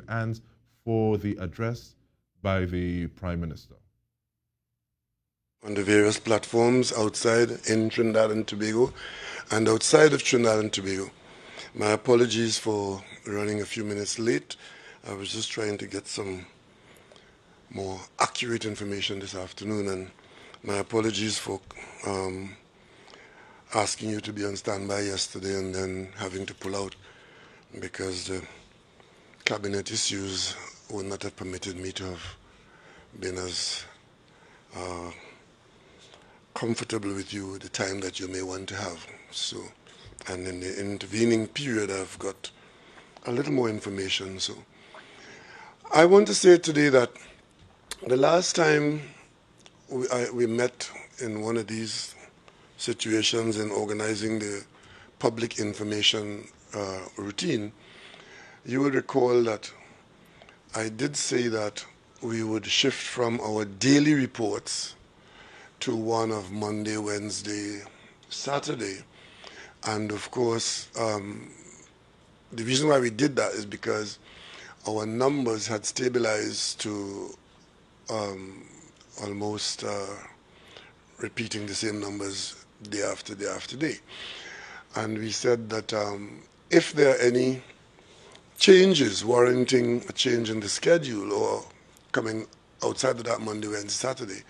and for the address by the Prime Minister. On the various platforms outside in Trinidad and Tobago and outside of Trinidad and Tobago. My apologies for running a few minutes late. I was just trying to get some more accurate information this afternoon, and my apologies for asking you to be on standby yesterday and then having to pull out because the cabinet issues would not have permitted me to have been as comfortable with you the time that you may want to have. So, and in the intervening period, I've got a little more information. So, I want to say today that the last time we met in one of these situations in organizing the public information routine, you will recall that I did say that we would shift from our daily reports to one of Monday, Wednesday, Saturday. And of course, the reason why we did that is because our numbers had stabilized to almost repeating the same numbers day after day after day. And we said that if there are any changes warranting a change in the schedule or coming outside of that Monday, Wednesday, Saturday,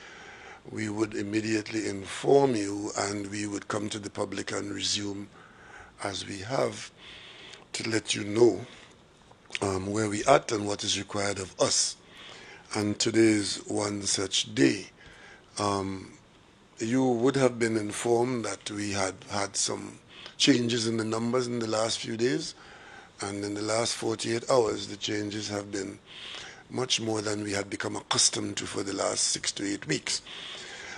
we would immediately inform you and we would come to the public and resume as we have to let you know where we at and what is required of us. And today is one such day. You would have been informed that we had had some changes in the numbers in the last few days, and in the last 48 hours the changes have been much more than we had become accustomed to for the last 6 to 8 weeks.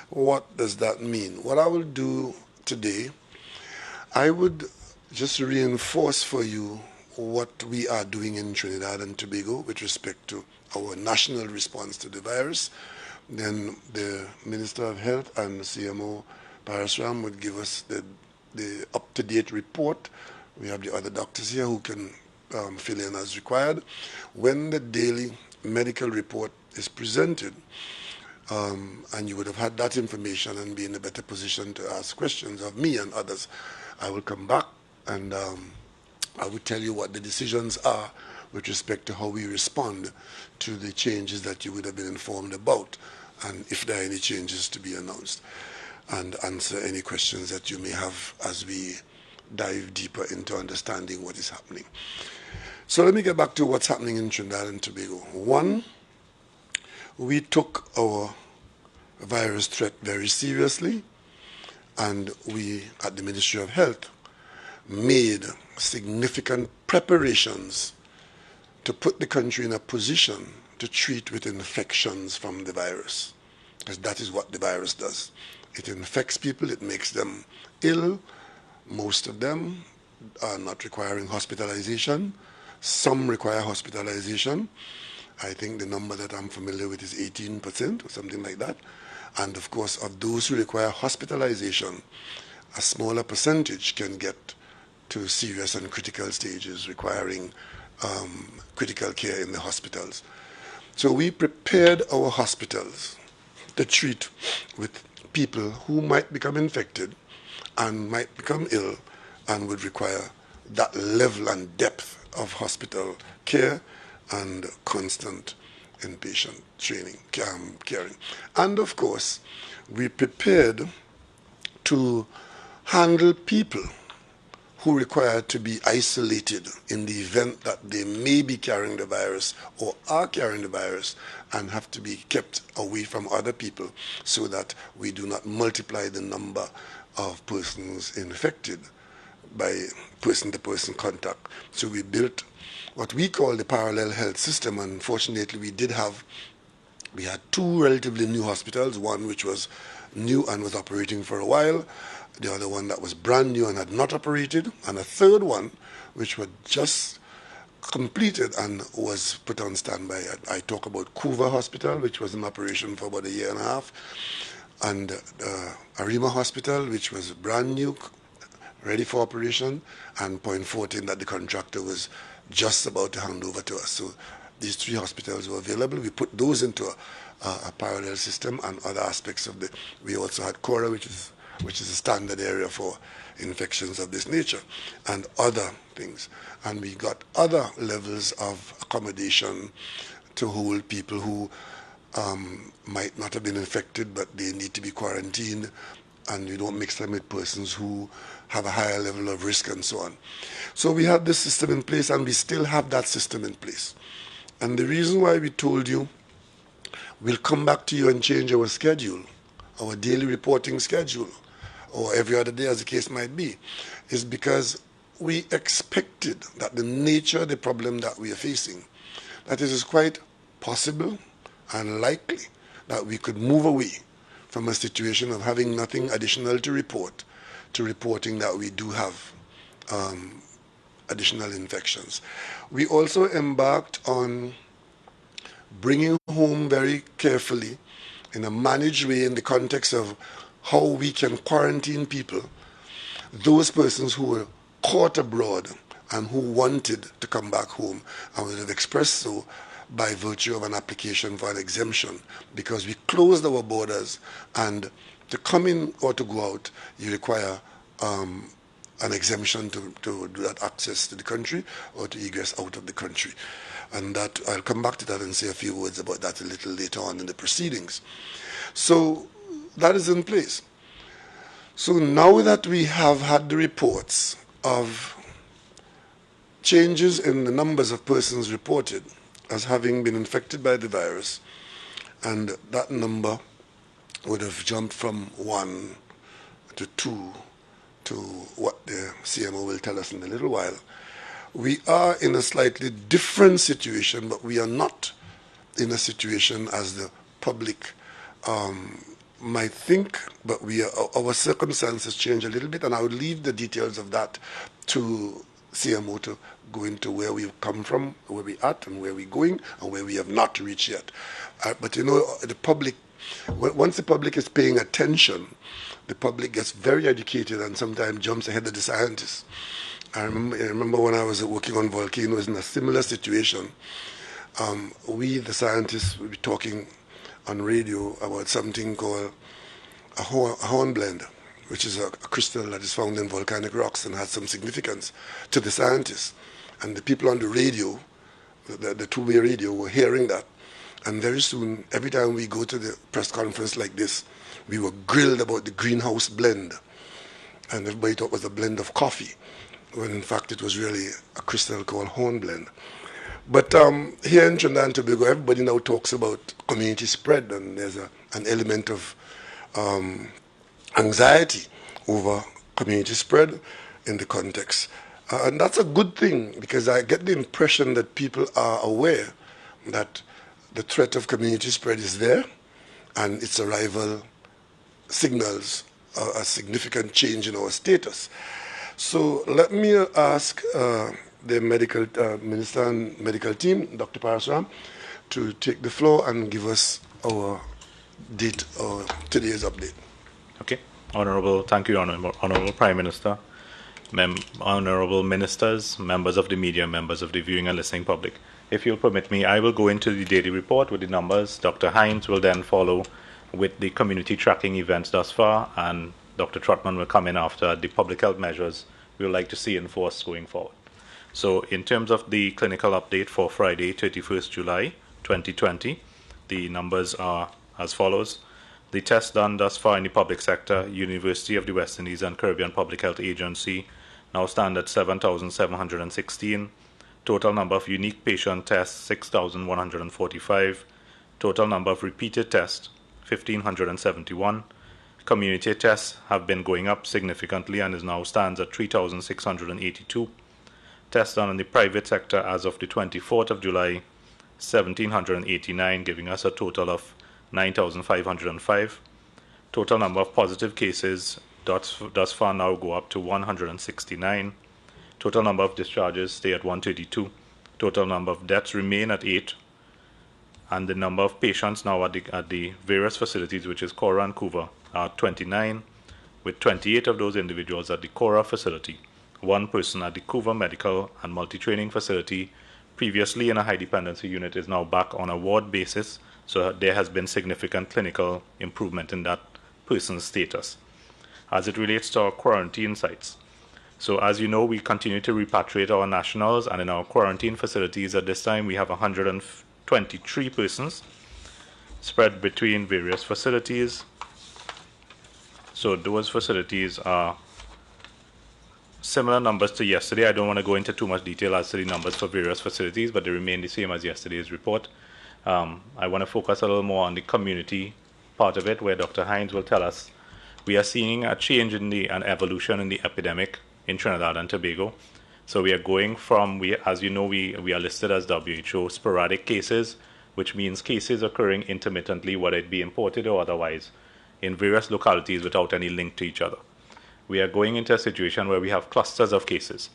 What does that mean? What I will do today, I would just reinforce for you what we are doing in Trinidad and Tobago with respect to our national response to the virus. Then the Minister of Health and CMO Parasram would give us the up-to-date report. We have the other doctors here who can fill in as required. When the daily medical report is presented, and you would have had that information and be in a better position to ask questions of me and others, I will come back and I will tell you what the decisions are with respect to how we respond to the changes that you would have been informed about, and if there are any changes to be announced, and answer any questions that you may have as we dive deeper into understanding what is happening. So let me get back to what's happening in Trinidad and Tobago. One, we took our virus threat very seriously, and we at the Ministry of Health made significant preparations to put the country in a position to treat with infections from the virus, because that is what the virus does. It infects people, it makes them ill. Most of them are not requiring hospitalization. Some require hospitalization. I think the number that I'm familiar with is 18% or something like that. And of course, of those who require hospitalization, a smaller percentage can get to serious and critical stages requiring critical care in the hospitals. So we prepared our hospitals to treat with people who might become infected and might become ill and would require that level and depth of hospital care and constant inpatient training, caring. And of course, we prepared to handle people who require to be isolated in the event that they may be carrying the virus or are carrying the virus and have to be kept away from other people so that we do not multiply the number of persons infected by person-to-person contact. So we built what we call the parallel health system. Unfortunately, we had two relatively new hospitals, one which was new and was operating for a while, the other one that was brand new and had not operated, and a third one which was just completed and was put on standby. I talk about Couva Hospital, which was in operation for about a year and a half, and Arima Hospital, which was brand new, ready for operation, and Point 14 that the contractor was just about to hand over to us. So these 3 hospitals were available. We put those into a parallel system, and other aspects of we also had Cora, which is a standard area for infections of this nature, and other things. And we got other levels of accommodation to hold people who might not have been infected, but they need to be quarantined, and you don't mix them with persons who have a higher level of risk and so on. So we had this system in place, and we still have that system in place. And the reason why we told you we'll come back to you and change our schedule, our daily reporting schedule, or every other day as the case might be, is because we expected that the nature of the problem that we are facing, that it is quite possible and likely that we could move away from a situation of having nothing additional to report to reporting that we do have additional infections. We also embarked on bringing home very carefully, in a managed way, in the context of how we can quarantine people, those persons who were caught abroad and who wanted to come back home and would have expressed so by virtue of an application for an exemption, because we closed our borders, and to come in or to go out, you require an exemption to do that access to the country or to egress out of the country. And that, I'll come back to that and say a few words about that a little later on in the proceedings. So that is in place. So now that we have had the reports of changes in the numbers of persons reported as having been infected by the virus, and that number would have jumped from 1 to 2 to what the CMO will tell us in a little while, we are in a slightly different situation, but we are not in a situation as the public might think, but our circumstances change a little bit, and I would leave the details of that to CMO to go into where we've come from, where we're at, and where we're going, and where we have not reached yet. But you know, the public, once the public is paying attention, the public gets very educated and sometimes jumps ahead of the scientists. I remember when I was working on volcanoes in a similar situation, we, the scientists, would be talking on radio about something called a hornblende, which is a crystal that is found in volcanic rocks and has some significance to the scientists. And the people on the radio, the two-way radio, were hearing that. And very soon, every time we go to the press conference like this, we were grilled about the greenhouse blend. And everybody thought it was a blend of coffee, when in fact it was really a crystal called hornblende. But here in Trinidad and Tobago, everybody now talks about community spread, and there's an element of anxiety over community spread in the context. And that's a good thing, because I get the impression that people are aware that the threat of community spread is there, and its arrival signals a significant change in our status. So let me ask the medical minister and medical team, Dr. Parasram, to take the floor and give us our date or today's update. Okay. Thank you, Honorable Prime Minister, Honorable Ministers, members of the media, members of the viewing and listening public. If you'll permit me, I will go into the daily report with the numbers. Dr. Hines will then follow with the community tracking events thus far, and Dr. Trotman will come in after the public health measures we would like to see enforced going forward. So in terms of the clinical update for Friday, 31st July 2020, the numbers are as follows. The tests done thus far in the public sector, University of the West Indies and Caribbean Public Health Agency, now stand at 7,716. Total number of unique patient tests, 6,145. Total number of repeated tests, 1,571. Community tests have been going up significantly and is now stands at 3,682. Tests done in the private sector as of the 24th of July, 1,789, giving us a total of 9,505. Total number of positive cases thus far now go up to 169. Total number of discharges stay at 132. Total number of deaths remain at 8. And the number of patients now at the various facilities, which is Cora and Cuba, are 29, with 28 of those individuals at the Cora facility one person at the Couva Medical and Multi-Training Facility, previously in a high dependency unit, is now back on a ward basis. So there has been significant clinical improvement in that person's status. As it relates to our quarantine sites, so as you know, we continue to repatriate our nationals, and in our quarantine facilities at this time, we have 123 persons spread between various facilities. So those facilities are similar numbers to yesterday. I don't want to go into too much detail as to the numbers for various facilities, but they remain the same as yesterday's report. I want to focus a little more on the community part of it, where Dr. Hines will tell us we are seeing a change in an evolution in the epidemic in Trinidad and Tobago. So we are going from, as you know, we are listed as WHO sporadic cases, which means cases occurring intermittently, whether it be imported or otherwise, in various localities without any link to each other. We are going into a situation where we have clusters of cases.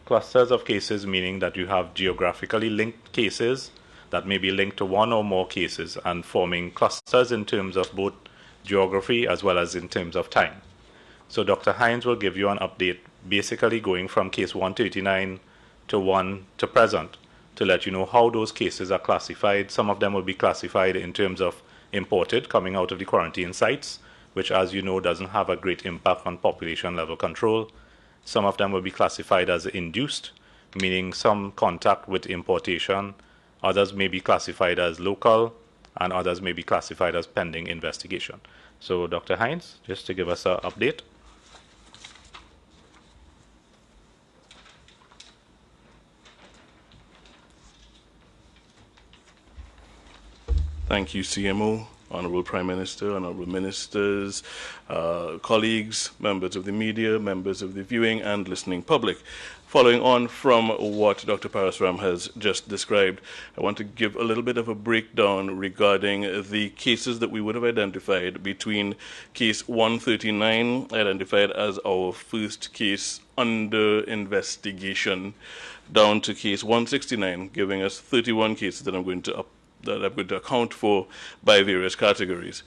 Clusters of cases meaning that you have geographically linked cases that may be linked to one or more cases and forming clusters in terms of both geography as well as in terms of time. So Dr. Hines will give you an update, basically going from case 139 to 1 to present, to let you know how those cases are classified. Some of them will be classified in terms of imported, coming out of the quarantine sites, which, as you know, doesn't have a great impact on population level control. Some of them will be classified as induced, meaning some contact with importation. Others may be classified as local, and others may be classified as pending investigation. So Dr. Hines, just to give us an update. Thank you, CMO, Honorable Prime Minister, Honorable Ministers, colleagues, members of the media, members of the viewing and listening public. Following on from what Dr. Parasram has just described, I want to give a little bit of a breakdown regarding the cases that we would have identified between case 139, identified as our first case under investigation, down to case 169, giving us 31 cases that I'm going to account for by various categories.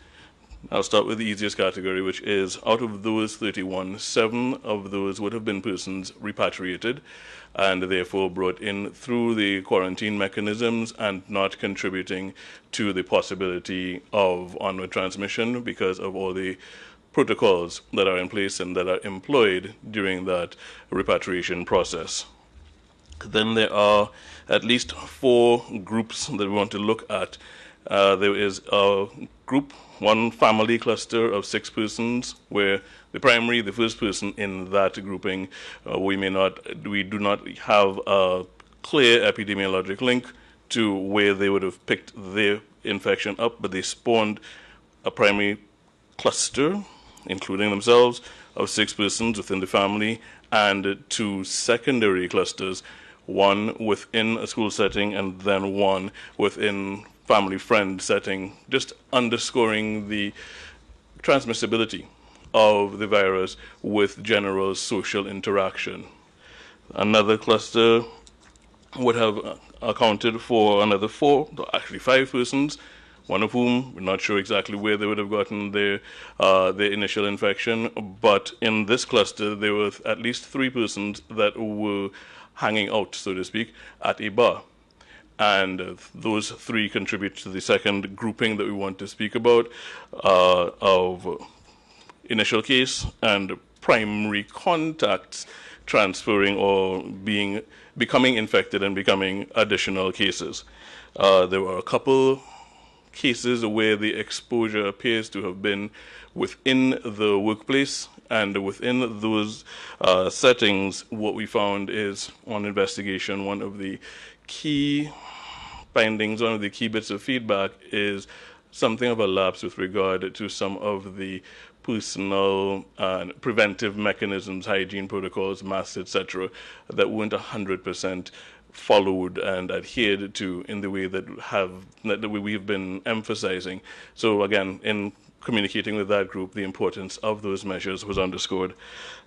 I'll start with the easiest category, which is out of those 31, 7 of those would have been persons repatriated and therefore brought in through the quarantine mechanisms and not contributing to the possibility of onward transmission because of all the protocols that are in place and that are employed during that repatriation process. Then there are at least 4 groups that we want to look at. There is a group, one family cluster of 6 persons, where the first person in that grouping, we do not have a clear epidemiologic link to where they would have picked their infection up, but they spawned a primary cluster, including themselves, of 6 persons within the family, and 2 secondary clusters, one within a school setting and then one within family friend setting, just underscoring the transmissibility of the virus with general social interaction. Another cluster would have accounted for another 4, actually 5 persons, one of whom we're not sure exactly where they would have gotten their initial infection, but in this cluster there were at least 3 persons that were hanging out, so to speak, at a bar. And those 3 contribute to the second grouping that we want to speak about of initial case and primary contacts transferring or becoming infected and becoming additional cases. There were a couple cases where the exposure appears to have been within the workplace, and within those settings, what we found is, on investigation, one of the key findings, one of the key bits of feedback is something of a lapse with regard to some of the personal and preventive mechanisms, hygiene protocols, masks, etc., that weren't 100% followed and adhered to in the way that we have been emphasizing. So again, in communicating with that group, the importance of those measures was underscored.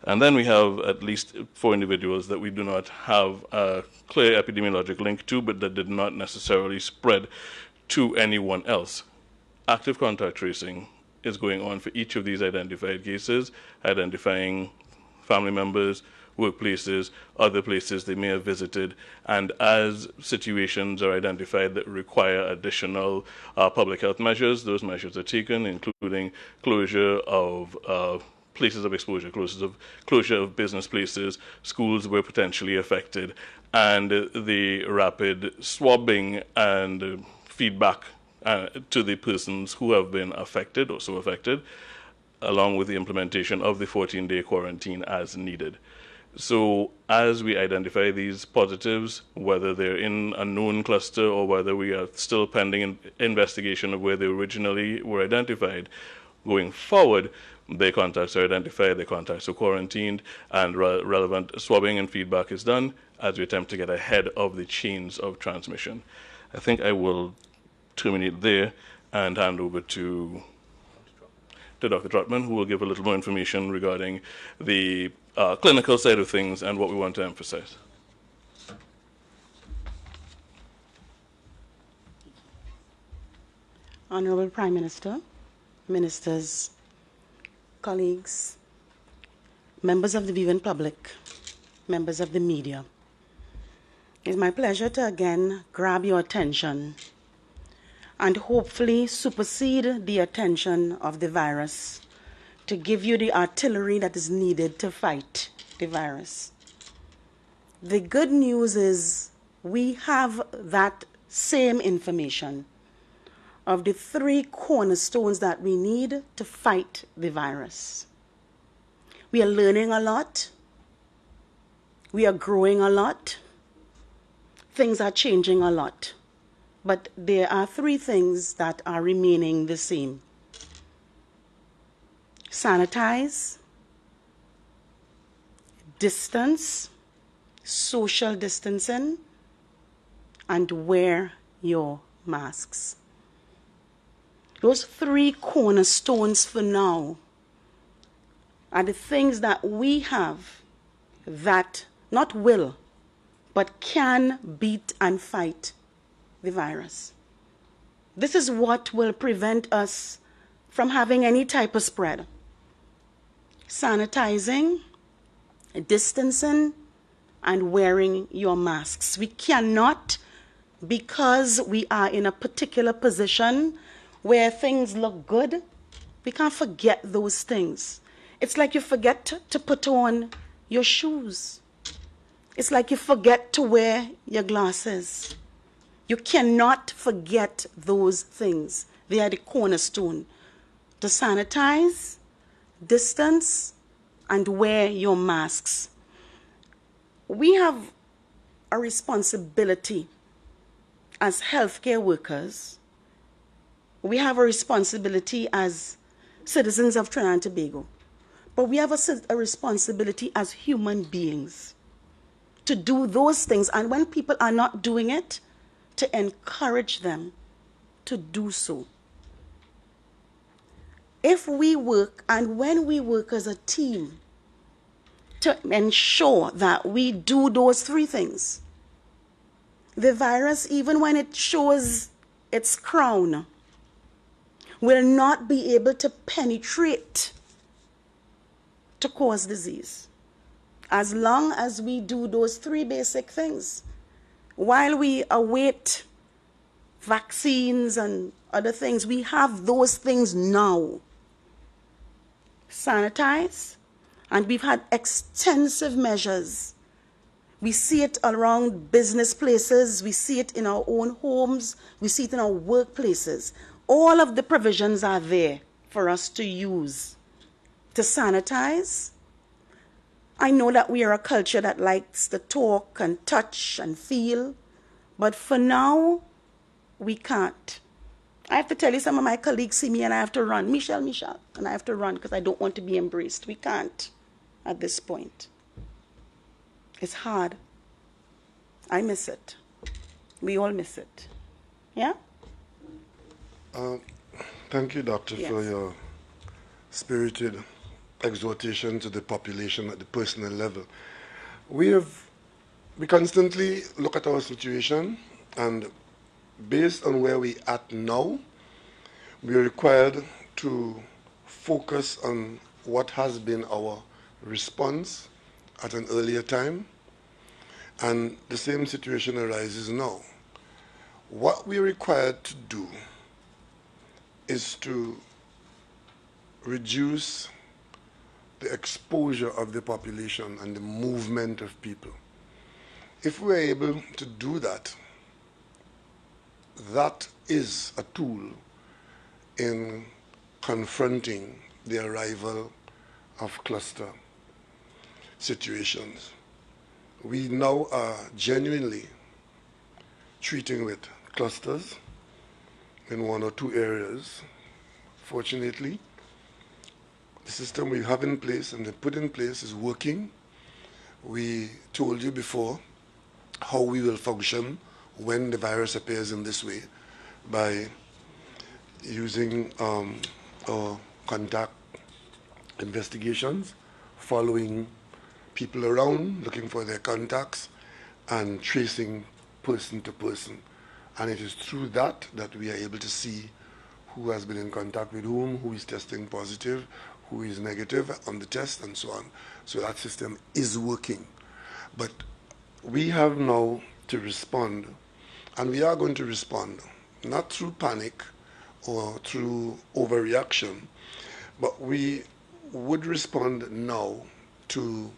And then we have at least 4 individuals that we do not have a clear epidemiologic link to, but that did not necessarily spread to anyone else. Active contact tracing is going on for each of these identified cases, identifying family members workplaces, other places they may have visited, and as situations are identified that require additional public health measures, those measures are taken, including closure of places of exposure, closure of business places, schools were potentially affected, and the rapid swabbing and feedback to the persons who have been affected or so affected, along with the implementation of the 14-day quarantine as needed. So as we identify these positives, whether they're in a known cluster or whether we are still pending investigation of where they originally were identified, going forward, their contacts are identified, their contacts are quarantined, and relevant swabbing and feedback is done as we attempt to get ahead of the chains of transmission. I think I will terminate there and hand over to Dr. Trotman, who will give a little more information regarding the clinical side of things and what we want to emphasize. Honorable Prime Minister, ministers, colleagues, members of the viewing public, members of the media, it's my pleasure to again grab your attention and hopefully supersede the attention of the virus to give you the artillery that is needed to fight the virus. The good news is we have that same information of the 3 cornerstones that we need to fight the virus. We are learning a lot. We are growing a lot. Things are changing a lot. But there are 3 things that are remaining the same. Sanitize, distance, social distancing, and wear your masks. Those 3 cornerstones for now are the things that we have that not will, but can beat and fight the virus. This is what will prevent us from having any type of spread. Sanitizing, distancing, and wearing your masks. We cannot, because we are in a particular position where things look good, we can't forget those things. It's like you forget to put on your shoes. It's like you forget to wear your glasses. You cannot forget those things. They are the cornerstone. To sanitize, distance, and wear your masks. We have a responsibility as healthcare workers. We have a responsibility as citizens of Trinidad and Tobago. But we have a responsibility as human beings to do those things. And when people are not doing it, to encourage them to do so. If we work, and when we work as a team, to ensure that we do those 3 things, the virus, even when it shows its crown, will not be able to penetrate to cause disease. As long as we do those 3 basic things, while we await vaccines and other things, we have those things now. Sanitize, and we've had extensive measures. We see it around business places, we see it in our own homes, we see it in our workplaces. All of the provisions are there for us to use to sanitize. I know that we are a culture that likes to talk and touch and feel, but for now, we can't. I have to tell you, some of my colleagues see me and I have to run. Michelle, and I have to run because I don't want to be embraced. We can't at this point. It's hard. I miss it. We all miss it. Yeah? Thank you, Doctor, Yes. for your spirited exhortation to the population at the personal level. We constantly look at our situation, and based on where we at now, we are required to focus on what has been our response at an earlier time, and the same situation arises now. What we're required to do is to reduce the exposure of the population and the movement of people. If we're able to do that, that is a tool in confronting the arrival of cluster situations. We now are genuinely treating with clusters in one or two areas. Fortunately, the system we have in place and they put in place is working. We told you before how we will function when the virus appears in this way by using our contact investigations, following people around, looking for their contacts, and tracing person to person. And it is through that that we are able to see who has been in contact with who is testing positive, who is negative on the test, and so on. So that system is working. But we have now to respond, and we are going to respond, not through panic or through overreaction, but we would respond now to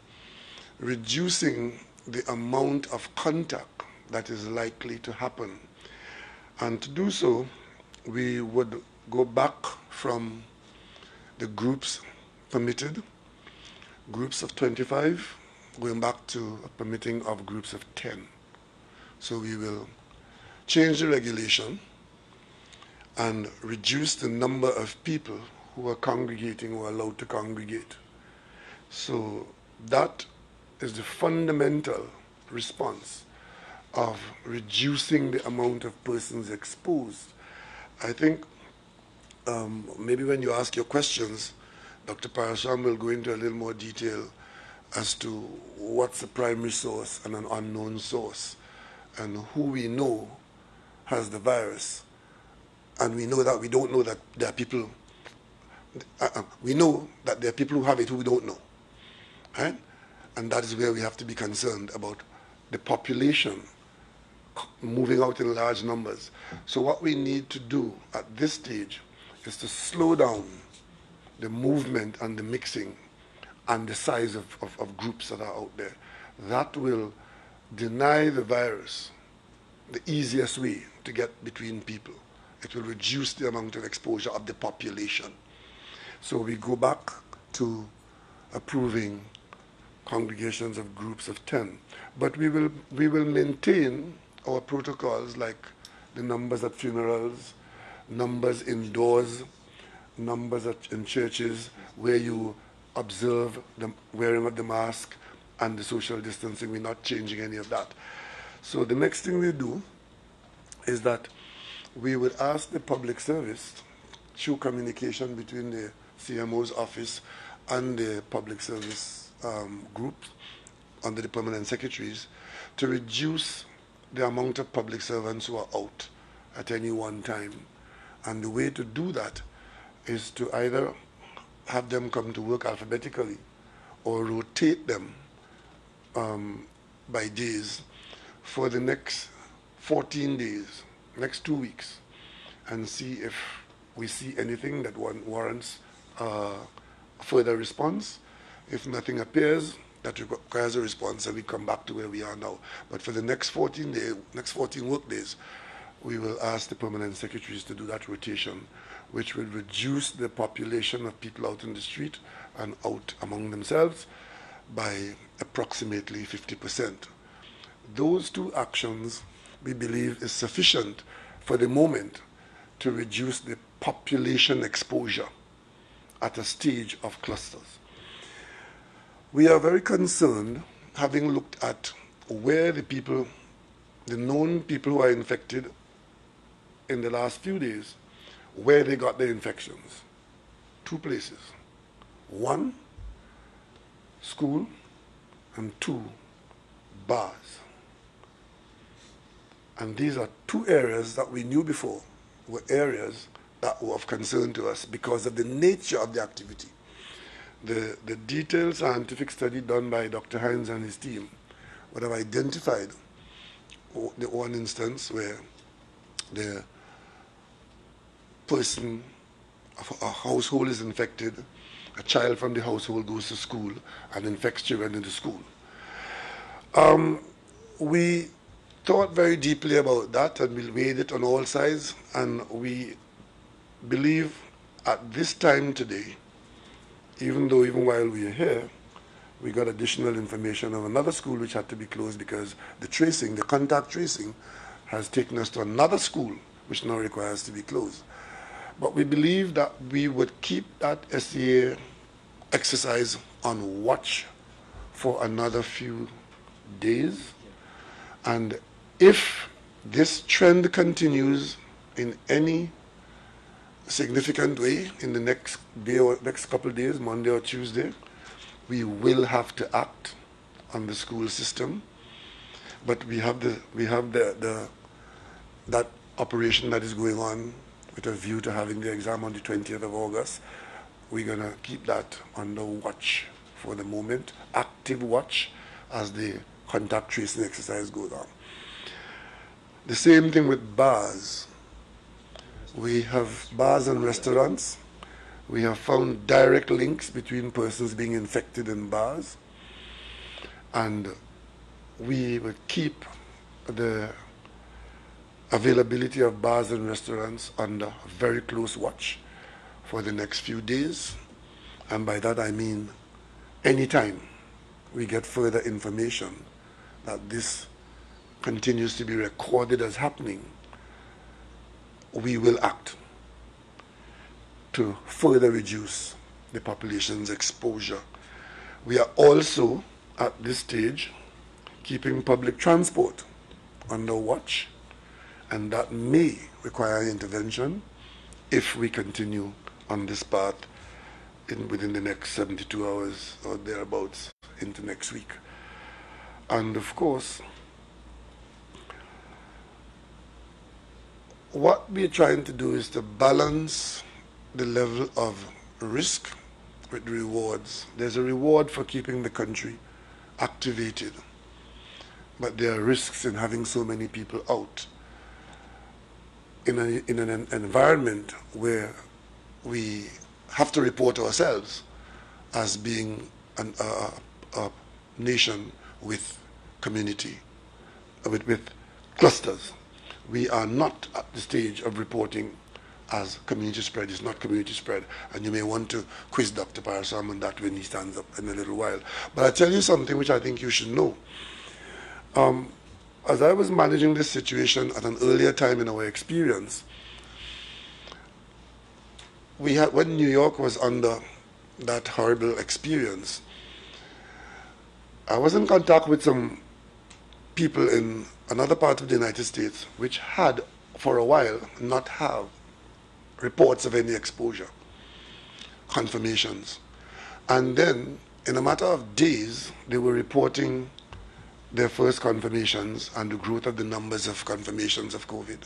reducing the amount of contact that is likely to happen. And to do so, we would go back from the groups permitted, groups of 25, going back to a permitting of groups of 10. So we will change the regulation and reduce the number of people who are congregating or allowed to congregate. So that is the fundamental response of reducing the amount of persons exposed. I think maybe when you ask your questions, Dr. Parasham will go into a little more detail as to what's the primary source and an unknown source, and who we know has the virus. And we know that we don't know that there are people, we know that there are people who have it who we don't know, right? And that is where we have to be concerned about the population moving out in large numbers. So what we need to do at this stage is to slow down the movement and the mixing and the size of groups that are out there. That will deny the virus the easiest way to get between people. It will reduce the amount of exposure of the population. So we go back to approving congregations of groups of 10. But we will maintain our protocols like the numbers at funerals, numbers indoors, numbers in churches where you observe the wearing of the mask and the social distancing. We're not changing any of that. So the next thing we do is that we would ask the public service, through communication between the CMO's office and the public service group under the permanent secretaries, to reduce the amount of public servants who are out at any one time. And the way to do that is to either have them come to work alphabetically or rotate them by days for the next 14 days, next 2 weeks, and see if we see anything that warrants further response. If nothing appears that requires a response, then we come back to where we are now. But for the next 14 work days, we will ask the permanent secretaries to do that rotation, which will reduce the population of people out in the street and out among themselves by approximately 50%. Those two actions, we believe, is sufficient for the moment to reduce the population exposure at a stage of clusters. We are very concerned, having looked at where the known people who are infected in the last few days, where they got their infections. 2 places. 1, school, and 2, bars. And these are 2 areas that we knew before were areas that were of concern to us because of the nature of the activity. the detailed scientific study done by Dr. Hines and his team would have identified the one instance where the person of a household is infected, a child from the household goes to school and infects children in the school. We thought very deeply about that and we weighed it on all sides, and we believe at this time today, even while we are here, we got additional information of another school which had to be closed because the contact tracing has taken us to another school which now requires to be closed. But we believe that we would keep that S.E.A. exercise on watch for another few days. And if this trend continues in any significant way in the next day or next couple of days, Monday or Tuesday, we will have to act on the school system. But we have that operation that is going on with a view to having the exam on the 20th of August. We're going to keep that under watch for the moment, active watch, as the contact tracing exercise goes on. The same thing with bars. We have bars and restaurants. We have found direct links between persons being infected in bars, and we will keep the availability of bars and restaurants under very close watch for the next few days. And by that I mean anytime we get further information that this continues to be recorded as happening, we will act to further reduce the population's exposure. We are also, at this stage, keeping public transport under watch, and that may require intervention if we continue on this path within the next 72 hours or thereabouts into next week. And of course, what we're trying to do is to balance the level of risk with rewards. There's a reward for keeping the country activated, but there are risks in having so many people out in an environment where we have to report ourselves as being a nation with community, with clusters. We are not at the stage of reporting as community spread. It's not community spread. And you may want to quiz Dr. Parasram on that when he stands up in a little while. But I'll tell you something which I think you should know. As I was managing this situation at an earlier time in our experience, when New York was under that horrible experience, I was in contact with some people in another part of the United States which had, for a while, not have reports of any exposure, confirmations. And then, in a matter of days, they were reporting their first confirmations and the growth of the numbers of confirmations of COVID.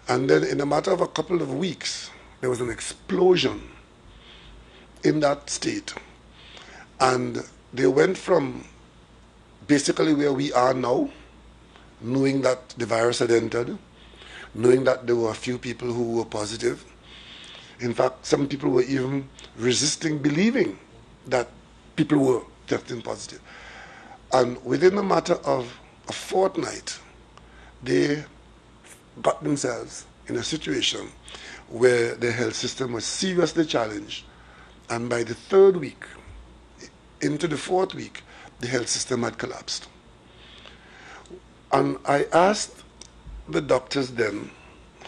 And then, in a matter of a couple of weeks, there was an explosion in that state. And they went from basically where we are now, knowing that the virus had entered, knowing that there were a few people who were positive. In fact, some people were even resisting believing that people were testing positive. And within a matter of a fortnight, they got themselves in a situation where the health system was seriously challenged. And by the third week, into the fourth week, the health system had collapsed. And I asked the doctors then,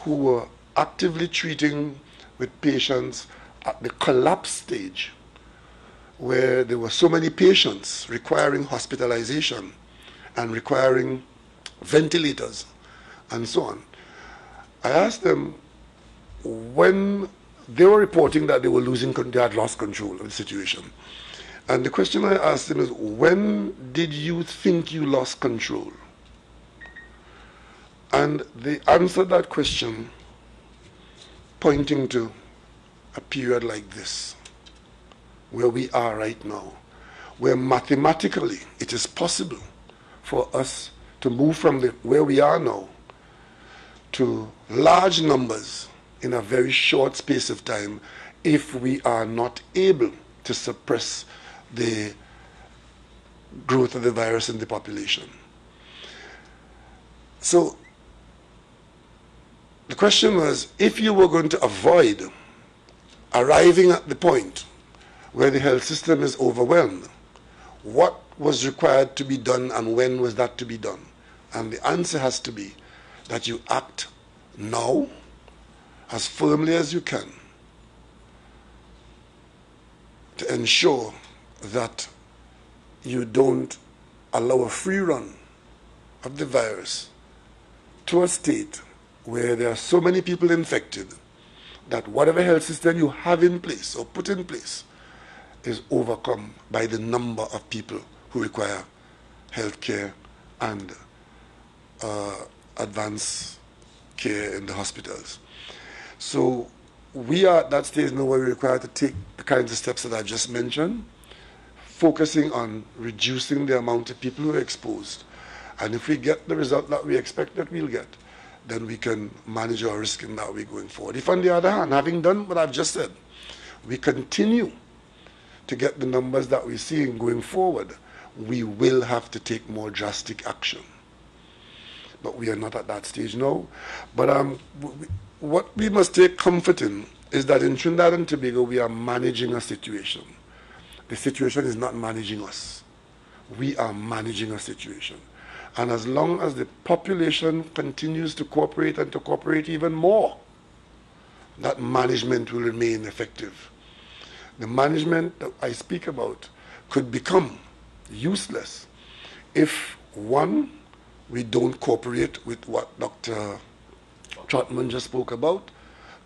who were actively treating with patients at the collapse stage, where there were so many patients requiring hospitalization and requiring ventilators and so on. I asked them when they were reporting that they had lost control of the situation. And the question I asked them is, when did you think you lost control? And they answered that question pointing to a period like this. where we are right now, where mathematically it is possible for us to move from where we are now to large numbers in a very short space of time if we are not able to suppress the growth of the virus in the population. So the question was, if you were going to avoid arriving at the point where the health system is overwhelmed, what was required to be done and when was that to be done? And the answer has to be that you act now as firmly as you can to ensure that you don't allow a free run of the virus to a state where there are so many people infected that whatever health system you have in place or put in place is overcome by the number of people who require health care and advanced care in the hospitals. So we are at that stage now where we're required to take the kinds of steps that I just mentioned, focusing on reducing the amount of people who are exposed. And if we get the result that we expect that we'll get, then we can manage our risk in that way going forward. If on the other hand, having done what I've just said, we continue to get the numbers that we're seeing going forward, we will have to take more drastic action. But we are not at that stage now. But what we must take comfort in is that in Trinidad and Tobago, we are managing a situation. The situation is not managing us. We are managing a situation. And as long as the population continues to cooperate and to cooperate even more, that management will remain effective. The management that I speak about could become useless if, one, we don't cooperate with what Dr. Trotman just spoke about.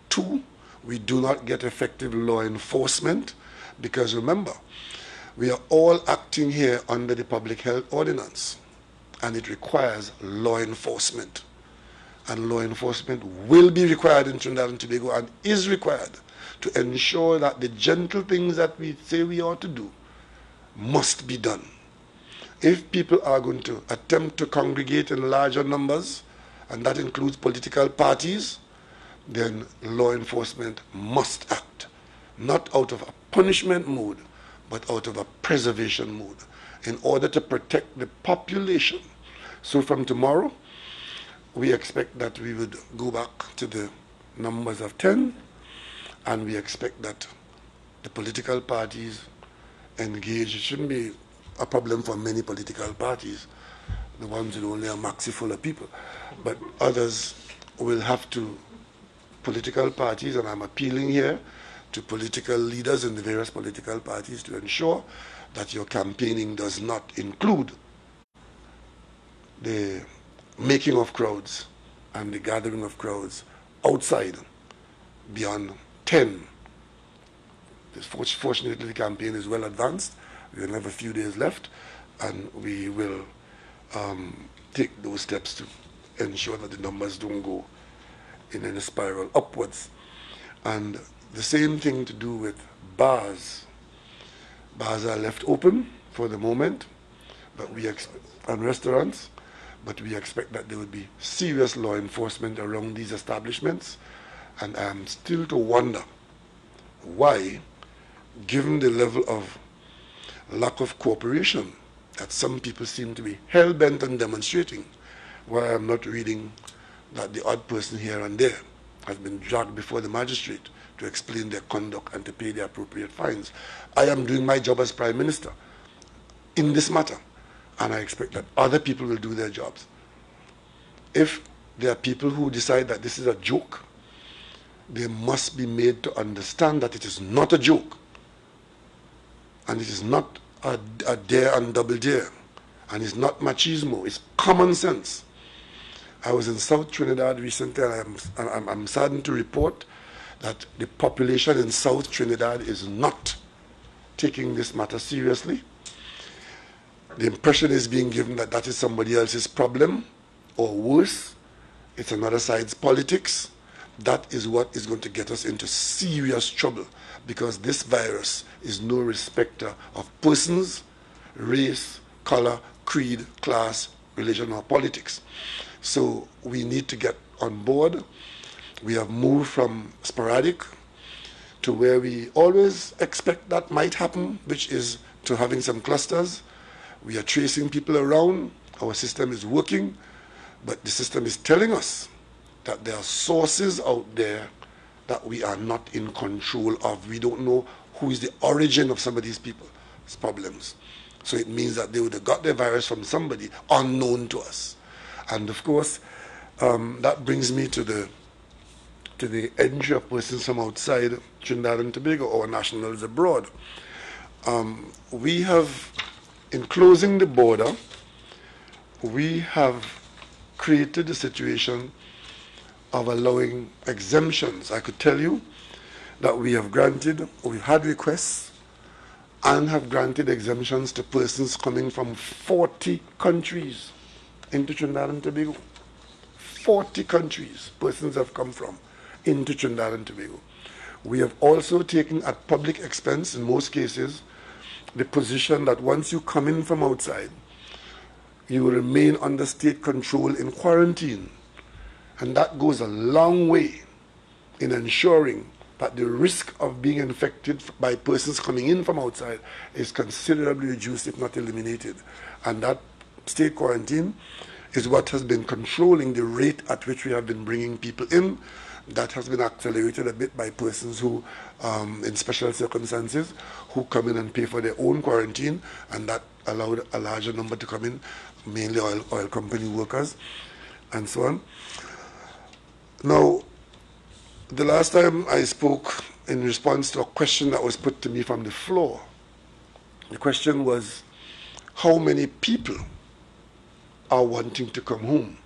Two, we do not get effective law enforcement, because remember, we are all acting here under the Public Health Ordinance, and it requires law enforcement. And law enforcement will be required in Trinidad and Tobago and is required to ensure that the gentle things that we say we ought to do must be done. If people are going to attempt to congregate in larger numbers, and that includes political parties, then law enforcement must act, not out of a punishment mode, but out of a preservation mode, in order to protect the population. So from tomorrow, we expect that we would go back to the numbers of 10, and we expect that the political parties engage. It shouldn't be a problem for many political parties, the ones with only a maxi full of people. But others will have to, political parties, and I'm appealing here to political leaders in the various political parties to ensure that your campaigning does not include the making of crowds and the gathering of crowds outside beyond 10. Fortunately, the campaign is well advanced. We only have a few days left, and we will take those steps to ensure that the numbers don't go in any spiral upwards. And the same thing to do with bars. Bars are left open for the moment, but and restaurants, but we expect that there will be serious law enforcement around these establishments. And I am still to wonder why, given the level of lack of cooperation that some people seem to be hell-bent on demonstrating, why I'm not reading that the odd person here and there has been dragged before the magistrate to explain their conduct and to pay the appropriate fines. I am doing my job as Prime Minister in this matter, and I expect that other people will do their jobs. If there are people who decide that this is a joke, they must be made to understand that it is not a joke, and it is not a dare and double dare, and it's not machismo, it's common sense. I was in South Trinidad recently, and I'm saddened to report that the population in South Trinidad is not taking this matter seriously. The impression is being given that that is somebody else's problem, or worse, it's another side's politics. that is what is going to get us into serious trouble, because this virus is no respecter of persons, race, color, creed, class, religion, or politics. So we need to get on board. We have moved from sporadic to where we always expect that might happen, which is to having some clusters. We are tracing people around. Our system is working, but the system is telling us that there are sources out there that we are not in control of. We don't know who is the origin of some of these people's problems. So it means that they would have got their virus from somebody unknown to us. And of course, that brings me to the entry of persons from outside Trinidad and Tobago, or nationals abroad. We have, in closing the border, we have created a situation of allowing exemptions. I could tell you that we have granted, we've had requests and have granted exemptions to persons coming from 40 countries into Trinidad and Tobago. 40 countries persons have come from into Trinidad and Tobago. We have also taken at public expense, in most cases, the position that once you come in from outside, you will remain under state control in quarantine. And that goes a long way in ensuring that the risk of being infected by persons coming in from outside is considerably reduced, if not eliminated. And that state quarantine is what has been controlling the rate at which we have been bringing people in. That has been accelerated a bit by persons who, in special circumstances, who come in and pay for their own quarantine, and that allowed a larger number to come in, mainly oil company workers, and so on. Now, the last time I spoke in response to a question that was put to me from the floor, the question was, how many people are wanting to come home?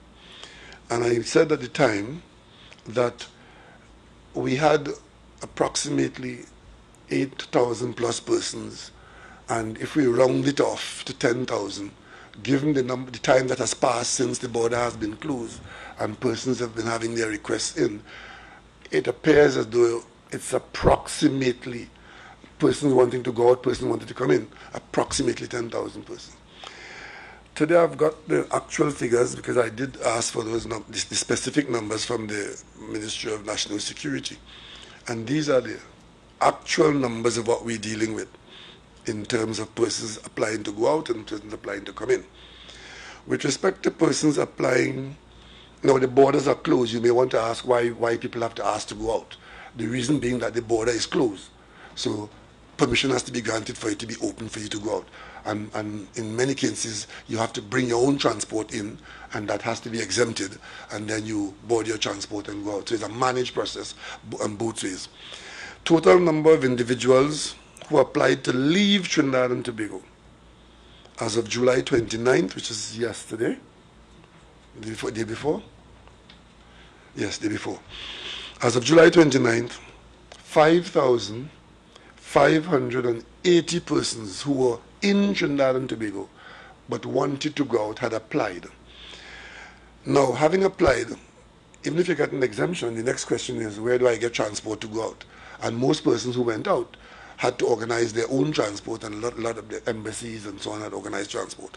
And I said at the time that we had approximately 8,000 plus persons, and if we round it off to 10,000, given the time that has passed since the border has been closed and persons have been having their requests in, it appears as though it's approximately persons wanting to go out, persons wanting to come in, approximately 10,000 persons. Today I've got the actual figures because I did ask for those the specific numbers from the Ministry of National Security. And these are the actual numbers of what we're dealing with in terms of persons applying to go out and persons applying to come in. With respect to persons applying, now the borders are closed. You may want to ask why people have to ask to go out. The reason being that the border is closed. So permission has to be granted for it to be open for you to go out. And in many cases, you have to bring your own transport in, and that has to be exempted, and then you board your transport and go out. So it's a managed process on both ways. Total number of individuals who applied to leave Trinidad and Tobago as of July 29th, which is yesterday, day before? Yes, day before. As of July 29th, 5,580 persons who were in Trinidad and Tobago but wanted to go out had applied. Now, having applied, even if you get an exemption, the next question is, where do I get transport to go out? And most persons who went out had to organize their own transport, and a lot of the embassies and so on had organized transport.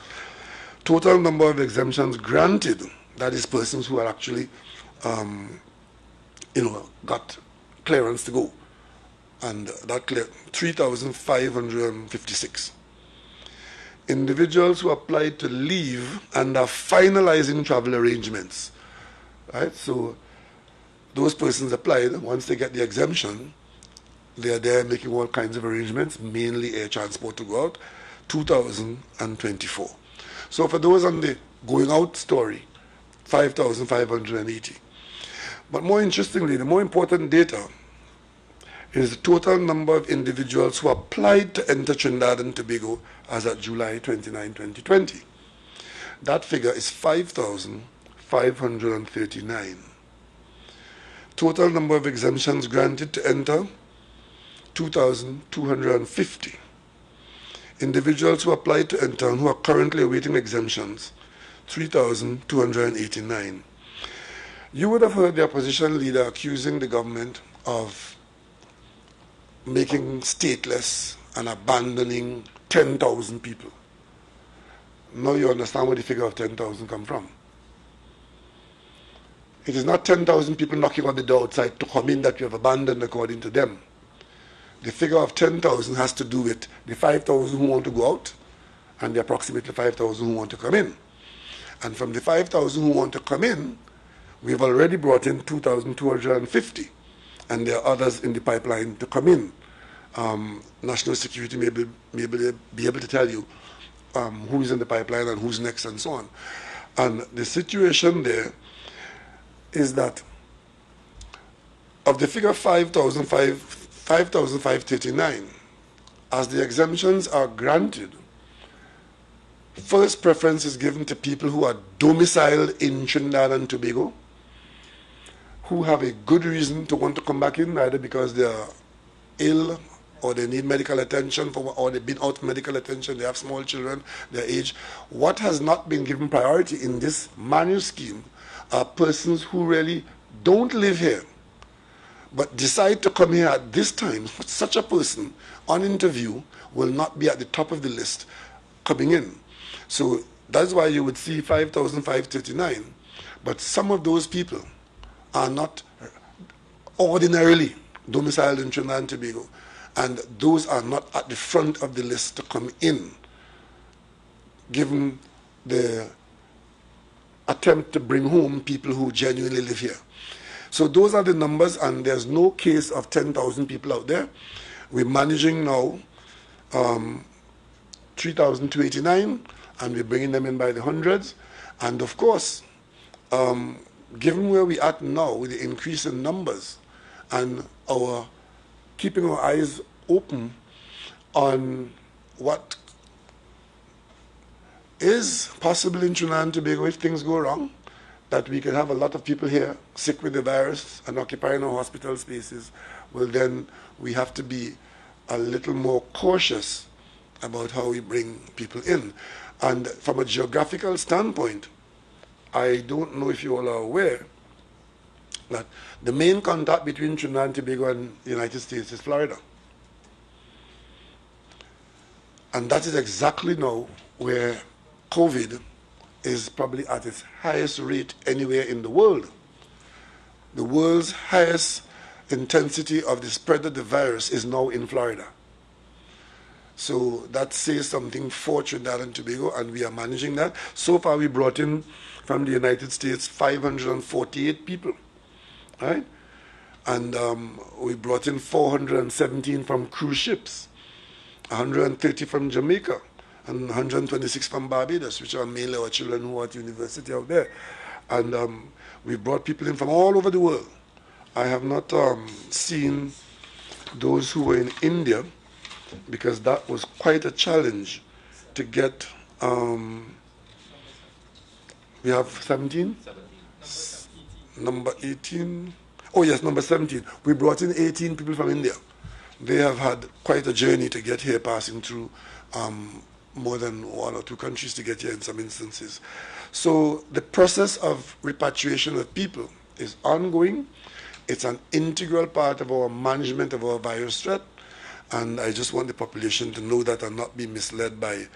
Total number of exemptions granted, that is persons who are actually, got clearance to go, and that 3,556. Individuals who applied to leave and are finalizing travel arrangements, right? So those persons applied. Once they get the exemption, they are there making all kinds of arrangements, mainly air transport to go out, 2,024. So for those on the going out story, 5,580. But more interestingly, the more important data is the total number of individuals who applied to enter Trinidad and Tobago as at July 29, 2020. That figure is 5,539. Total number of exemptions granted to enter, 2,250. Individuals who applied to enter and who are currently awaiting exemptions, 3,289. You would have heard the opposition leader accusing the government of making stateless and abandoning 10,000 people. Now you understand where the figure of 10,000 come from. It is not 10,000 people knocking on the door outside to come in that you have abandoned according to them. The figure of 10,000 has to do with the 5,000 who want to go out and the approximately 5,000 who want to come in. And from the 5,000 who want to come in, we've already brought in 2,250, and there are others in the pipeline to come in. National security may be able to tell you who's in the pipeline and who's next and so on. And the situation there is that of the figure 5,539, as the exemptions are granted, first preference is given to people who are domiciled in Trinidad and Tobago, who have a good reason to want to come back in, either because they are ill or they need medical attention, or they've been out of medical attention, they have small children, their age. What has not been given priority in this manual scheme are persons who really don't live here, but decide to come here at this time. Such a person on interview will not be at the top of the list coming in. So that's why you would see 5,539, but some of those people are not ordinarily domiciled in Trinidad and Tobago, and those are not at the front of the list to come in, given the attempt to bring home people who genuinely live here. So those are the numbers, and there's no case of 10,000 people out there. We're managing now 3,289, and we're bringing them in by the hundreds. And of course, given where we're at now with the increase in numbers and our keeping our eyes open on what is possible in Trinidad and Tobago if things go wrong, that we can have a lot of people here sick with the virus and occupying our hospital spaces, well then we have to be a little more cautious about how we bring people in. And from a geographical standpoint, I don't know if you all are aware that the main contact between Trinidad and Tobago and the United States is Florida. And that is exactly now where COVID is probably at its highest rate anywhere in the world. The world's highest intensity of the spread of the virus is now in Florida. So that says something for Trinidad and Tobago, and we are managing that. So far we brought in from the United States 548 people, right? And we brought in 417 from cruise ships, 130 from Jamaica, and 126 from Barbados, which are mainly our children who are at university out there. And we brought people in from all over the world. I have not seen those who were in India, because that was quite a challenge to get. We have 17? Number 18. Oh yes, number 17. We brought in 18 people from India. They have had quite a journey to get here, passing through more than one or two countries to get here in some instances. So the process of repatriation of people is ongoing. It's an integral part of our management of our virus threat. And I just want the population to know that and not be misled by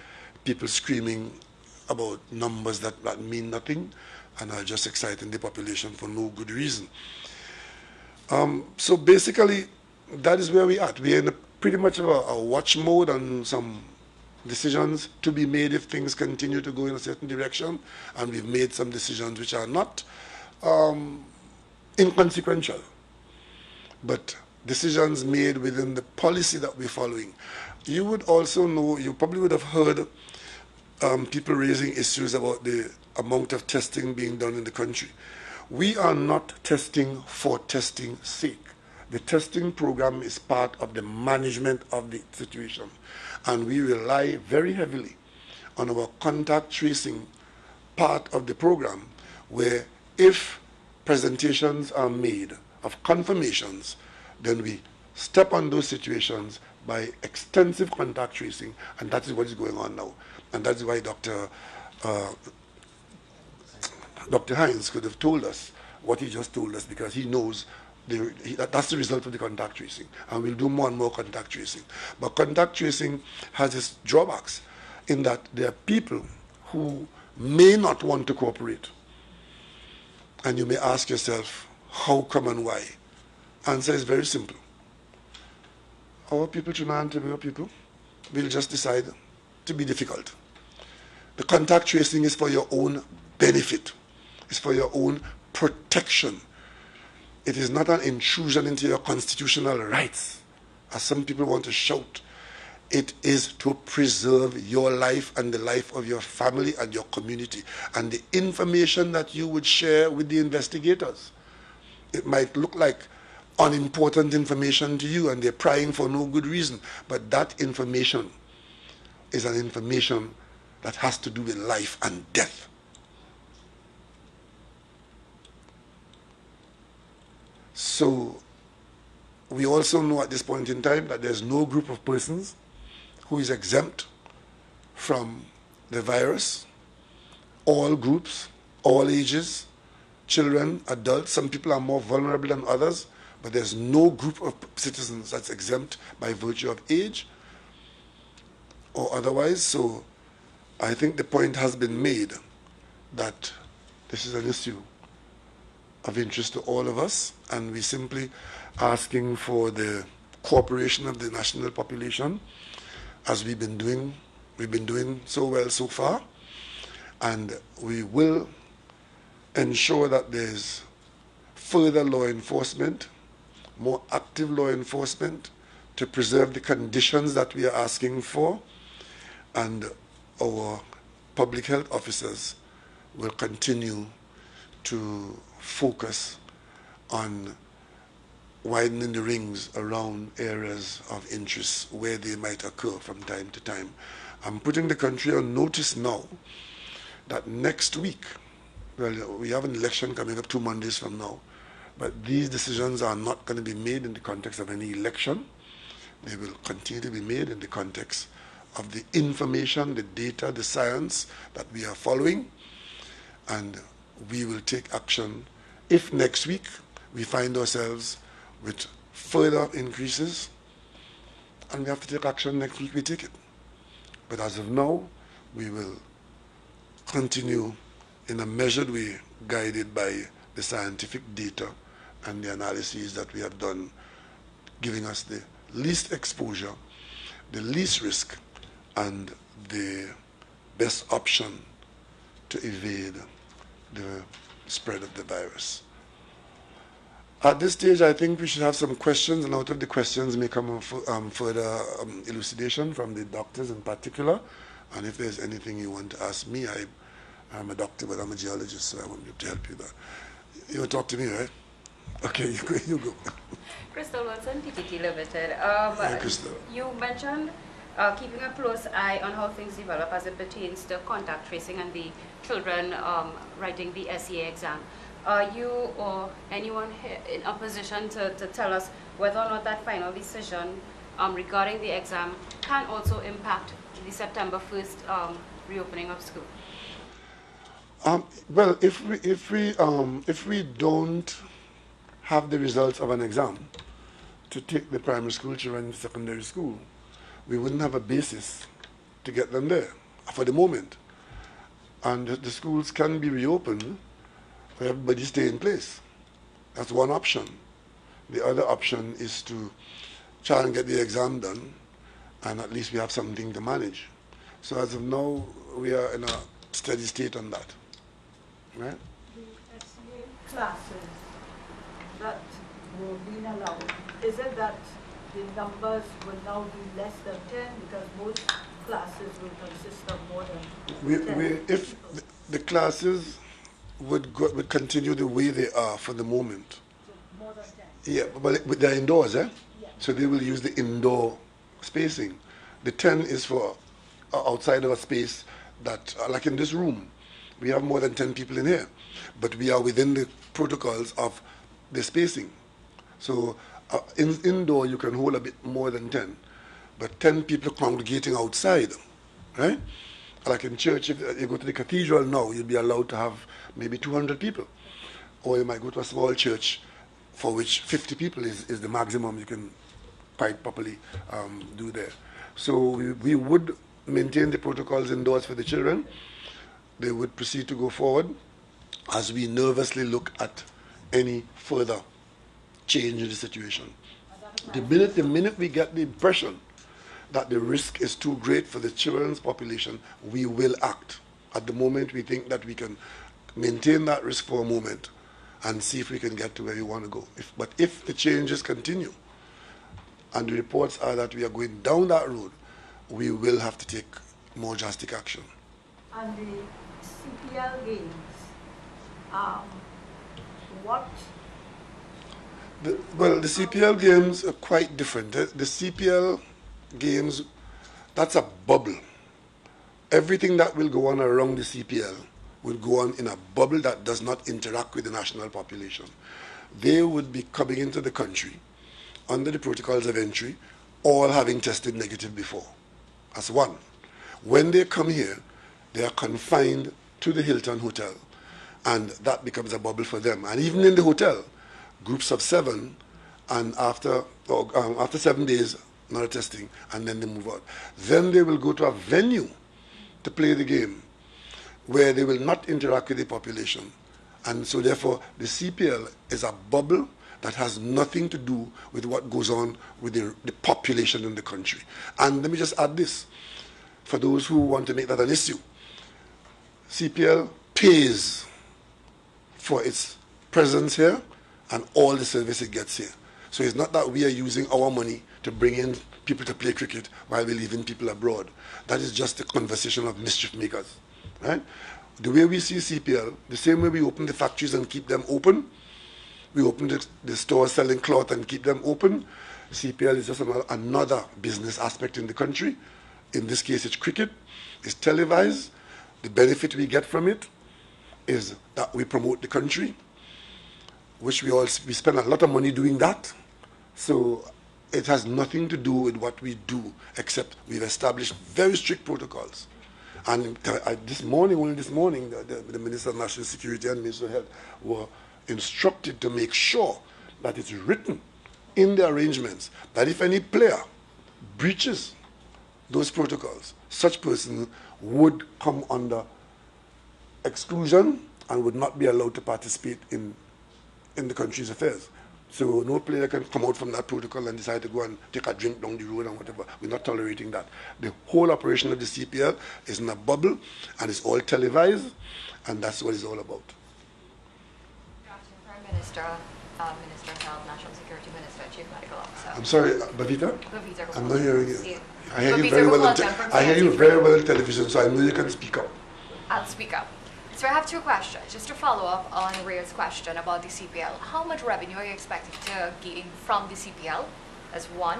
people screaming about numbers that mean nothing and are just exciting the population for no good reason. So basically, that is where we are. We are in pretty much of a watch mode on some decisions to be made if things continue to go in a certain direction, and we've made some decisions which are not inconsequential, but decisions made within the policy that we're following. You would also know, you probably would have heard people raising issues about the amount of testing being done in the country. We are not testing for testing's sake. The testing program is part of the management of the situation, and we rely very heavily on our contact tracing part of the program, where if presentations are made of confirmations, then we step on those situations by extensive contact tracing, and that is what is going on now. And that's why Dr. Hines could have told us what he just told us, because he knows that's the result of the contact tracing. And we'll do more and more contact tracing. But contact tracing has its drawbacks in that there are people who may not want to cooperate. And you may ask yourself, how come and why? Answer is very simple. Our people, Trinidad and Tobago people, will just decide to be difficult. The contact tracing is for your own benefit. It's for your own protection. It is not an intrusion into your constitutional rights, as some people want to shout. It is to preserve your life and the life of your family and your community, and the information that you would share with the investigators. It might look like unimportant information to you, and they're prying for no good reason, but that information is an information that has to do with life and death. So we also know at this point in time that there's no group of persons who is exempt from the virus. All groups, all ages, children, adults, some people are more vulnerable than others, but there's no group of citizens that's exempt by virtue of age or otherwise. So I think the point has been made that this is an issue of interest to all of us, and we simply asking for the cooperation of the national population, as we've been doing so well so far, and we will ensure that there's further law enforcement, more active law enforcement to preserve the conditions that we are asking for, and our public health officers will continue to focus on widening the rings around areas of interest where they might occur from time to time. I'm putting the country on notice now that next week, well, we have an election coming up 2 Mondays from now, but these decisions are not going to be made in the context of any election. They will continue to be made in the context of the information, the data, the science that we are following, and we will take action if next week we find ourselves with further increases and we have to take action next week, we take it. But as of now, we will continue in a measured way, guided by the scientific data and the analyses that we have done, giving us the least exposure, the least risk, and the best option to evade the spread of the virus. At this stage, I think we should have some questions, and out of the questions may come further elucidation from the doctors in particular. And if there's anything you want to ask me, I'm a doctor, but I'm a geologist, so I won't be able to help you there. You want to talk to me, right? Okay, you go. Crystal Wilson, PTT Limited. Hi, Crystal. You mentioned keeping a close eye on how things develop as it pertains to contact tracing and the children writing the S.E.A. exam. Are you or anyone here in a position to tell us whether or not that final decision regarding the exam can also impact the September 1st reopening of school? Well, if we don't have the results of an exam to take the primary school children to secondary school, we wouldn't have a basis to get them there for the moment. And the schools can be reopened for everybody stay in place. That's one option. The other option is to try and get the exam done, and at least we have something to manage. So as of now, we are in a steady state on that. Right? The S.E.A. classes that were being allowed, is it that the numbers will now be less than 10 because most classes will consist of more than 10? If the classes would continue the way they are for the moment. So more than 10? Yeah, but they're indoors, eh? Yeah. So they will use the indoor spacing. The 10 is for outside of a space that, like in this room, we have more than 10 people in here, but we are within the protocols of the spacing. So indoor you can hold a bit more than 10, but 10 people congregating outside, right? Like in church, if you go to the cathedral now, you'll be allowed to have maybe 200 people. or you might go to a small church for which 50 people is the maximum you can quite properly do there. So we would maintain the protocols indoors for the children. They would proceed to go forward as we nervously look at any further change in the situation. The minute we get the impression that the risk is too great for the children's population, we will act. At the moment, we think that we can maintain that risk for a moment and see if we can get to where we want to go. But if the changes continue, and the reports are that we are going down that road, we will have to take more drastic action. And the CPL games, what? The CPL games are quite different. The CPL games, that's a bubble. Everything that will go on around the CPL will go on in a bubble that does not interact with the national population. They would be coming into the country under the protocols of entry, all having tested negative before. That's one. When they come here, they are confined to the Hilton Hotel, and that becomes a bubble for them. And even in the hotel, groups of 7, and after 7 days, another testing, and then they move out. Then they will go to a venue to play the game, where they will not interact with the population. And so therefore, the CPL is a bubble that has nothing to do with what goes on with the population in the country. And let me just add this, for those who want to make that an issue. CPL pays for its presence here and all the service it gets here. So it's not that we are using our money to bring in people to play cricket while we're leaving people abroad. That is just a conversation of mischief makers, right? The way we see CPL, the same way we open the factories and keep them open, we open the stores selling cloth and keep them open. CPL is just another business aspect in the country. In this case, it's cricket. It's televised. The benefit we get from it is that we promote the country, which we spend a lot of money doing that. So it has nothing to do with what we do, except we've established very strict protocols. And only this morning, the Minister of National Security and Minister of Health were instructed to make sure that it's written in the arrangements that if any player breaches those protocols, such person would come under exclusion and would not be allowed to participate in the country's affairs. So no player can come out from that protocol and decide to go and take a drink down the road and whatever. We're not tolerating that. The whole operation of the CPL is in a bubble, and it's all televised, and that's what it's all about. Prime Minister, Minister of Health, National Security Minister, Chief Medical Officer. I'm sorry, Bavita? Bavita, I'm not hearing you. I hear you Bavita very well. I hear you very well on television, so I know you can speak up. I'll speak up. So I have 2 questions. Just to follow up on Ray's question about the CPL. How much revenue are you expecting to gain from the CPL? As 1.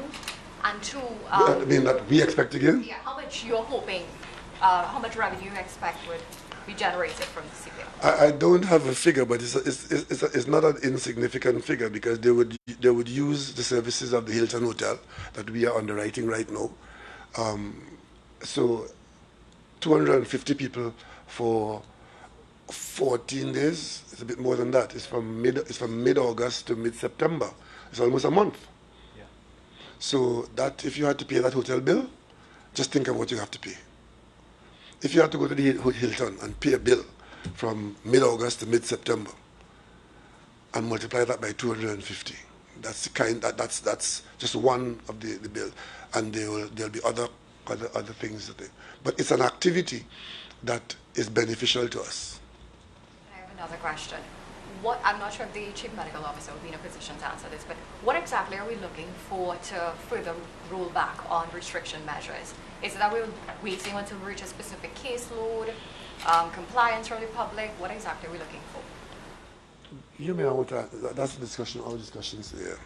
And 2... I mean that we expect to gain? Yeah, how much you're hoping, how much revenue you expect would be generated from the CPL? I don't have a figure, but it's not an insignificant figure, because they would use the services of the Hilton Hotel that we are underwriting right now. So 250 people for 14 days. It's a bit more than that. It's from mid-August to mid-September. It's almost a month. Yeah. So that if you had to pay that hotel bill, just think of what you have to pay. If you had to go to the Hilton and pay a bill from mid-August to mid-September and multiply that by 250, that's that's just one of the bill, and there'll be other things that but it's an activity that is beneficial to us. I have another question. I'm not sure if the Chief Medical Officer will be in a position to answer this, but what exactly are we looking for to further roll back on restriction measures? Is it that we're waiting until we reach a specific caseload, compliance from the public? What exactly are we looking for? You mean that's the discussion, our discussions there.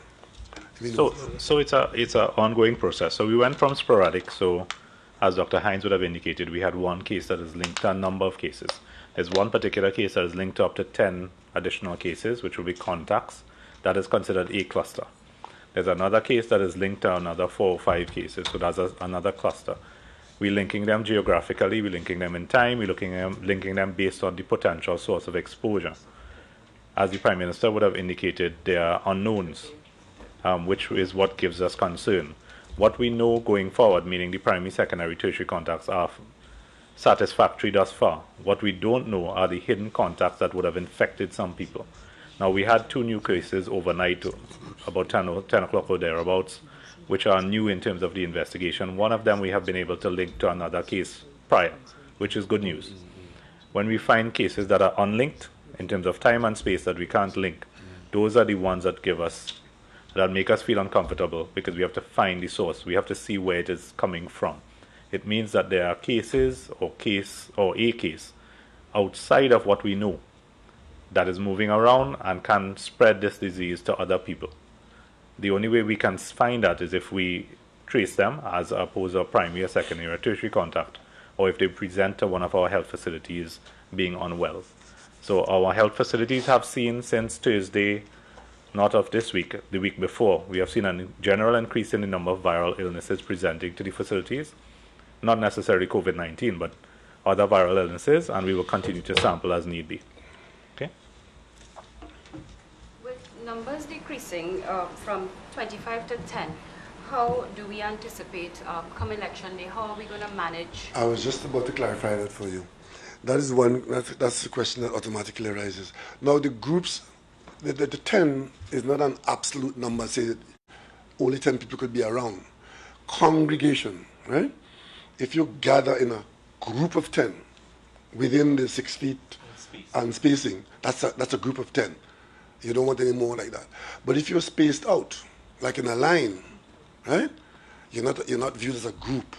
So it's a ongoing process. So we went from sporadic. So as Dr. Hines would have indicated, we had one case that is linked to a number of cases. There's one particular case that is linked to up to 10 additional cases, which will be contacts. That is considered a cluster. There's another case that is linked to another 4 or 5 cases, so that's another cluster. We're linking them geographically, we're linking them in time, we're linking them based on the potential source of exposure. as the Prime Minister would have indicated, there are unknowns, which is what gives us concern. What we know going forward, meaning the primary, secondary, tertiary contacts, are satisfactory thus far. What we don't know are the hidden contacts that would have infected some people. Now, we had 2 new cases overnight, about 10 o'clock or thereabouts, which are new in terms of the investigation. One of them we have been able to link to another case prior, which is good news. When we find cases that are unlinked, in terms of time and space that we can't link, those are the ones that make us feel uncomfortable, because we have to find the source. We have to see where it is coming from. It means that there are cases or a case outside of what we know that is moving around and can spread this disease to other people. The only way we can find that is if we trace them, as opposed to a primary, or secondary, or tertiary contact, or if they present to one of our health facilities being unwell. So our health facilities have seen since Thursday, not of this week, the week before, we have seen a general increase in the number of viral illnesses presenting to the facilities. Not necessarily COVID-19, but other viral illnesses, and we will continue to sample as need be. Okay? With numbers decreasing from 25 to 10, how do we anticipate come election day? How are we going to manage? I was just about to clarify that for you. That's the question that automatically arises. Now, the groups, the 10 is not an absolute number, say that only 10 people could be around. Congregation, right? If you gather in a group of 10 within the 6 feet and spacing, that's a group of 10. You don't want any more like that. But if you're spaced out, like in a line, right? You're not viewed as a group.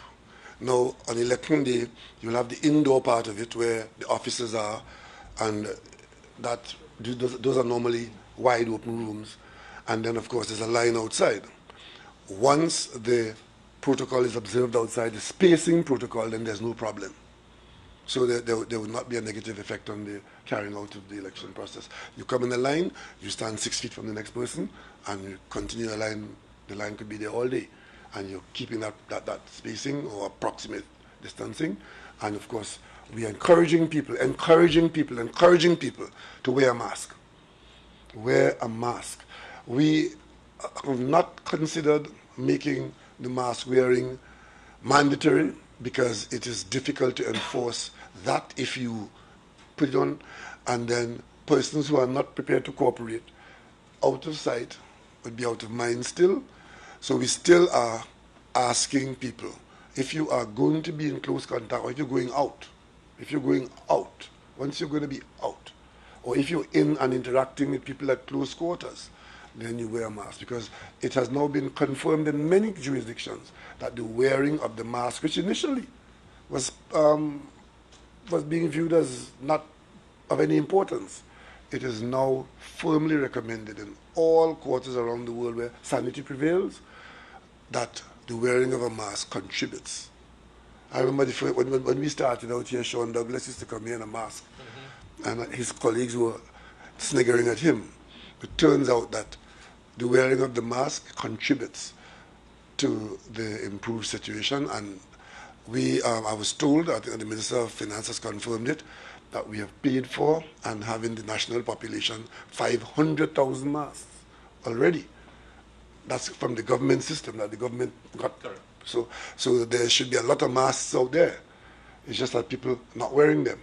Now, on election day, you'll have the indoor part of it where the officers are, and those are normally wide open rooms. And then, of course, there's a line outside. Once the protocol is observed outside, the spacing protocol, then there's no problem. So there would not be a negative effect on the carrying out of the election process. You come in a line, you stand 6 feet from the next person, and you continue a line. The line could be there all day, and you're keeping that spacing or approximate distancing. And of course, we are encouraging people to wear a mask. Wear a mask. We have not considered making the mask wearing mandatory, because it is difficult to enforce that if you put it on, and then persons who are not prepared to cooperate, out of sight would be out of mind still. So we still are asking people, if you are going to be in close contact, or if you're going out, once you're going to be out, or if you're in and interacting with people at close quarters, then you wear a mask, because it has now been confirmed in many jurisdictions that the wearing of the mask, which initially was being viewed as not of any importance, it is now firmly recommended in all quarters around the world where sanity prevails, that the wearing of a mask contributes. I remember when we started out here, Sean Douglas used to come here in a mask, and his colleagues were sniggering at him. It turns out that the wearing of the mask contributes to the improved situation, and I was told, I think the Minister of Finance has confirmed it, that we have paid for and have in the national population 500,000 masks already. That's from the government system that the government got. So there should be a lot of masks out there. It's just that people are not wearing them.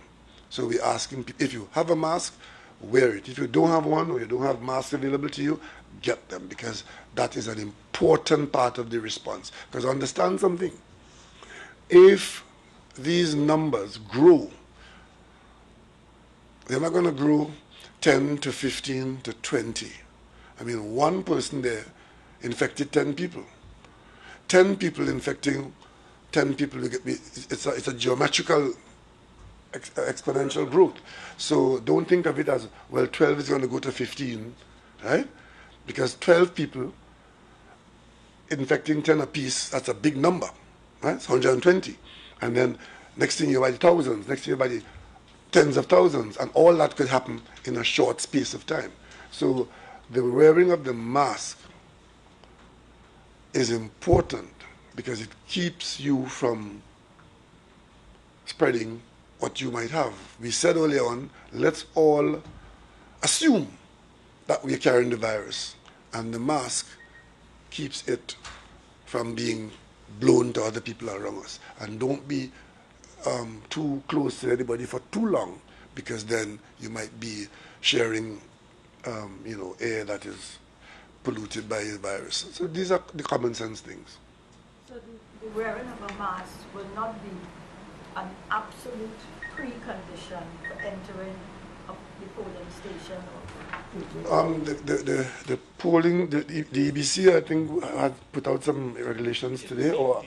So we're asking people, if you have a mask, wear it. If you don't have one, or you don't have masks available to you, get them, because that is an important part of the response. Because understand something, if these numbers grow, they're not going to grow 10 to 15 to 20. I mean, one person there infected 10 people. 10 people infecting 10 people, it's a geometrical exponential growth. So don't think of it as, well, 12 is going to go to 15, right? Because 12 people infecting 10 apiece, that's a big number, right? It's 120. And then next thing you're by the thousands, next thing you're by the tens of thousands, and all that could happen in a short space of time. So the wearing of the mask is important because it keeps you from spreading what you might have. We said earlier on, let's all assume that we're carrying the virus, and the mask keeps it from being blown to other people around us. And don't be too close to anybody for too long, because then you might be sharing, air that is polluted by the virus. So these are the common sense things. So the wearing of a mask will not be an absolute precondition for entering the polling station? The polling, the EBC, I think, had put out some regulations today, or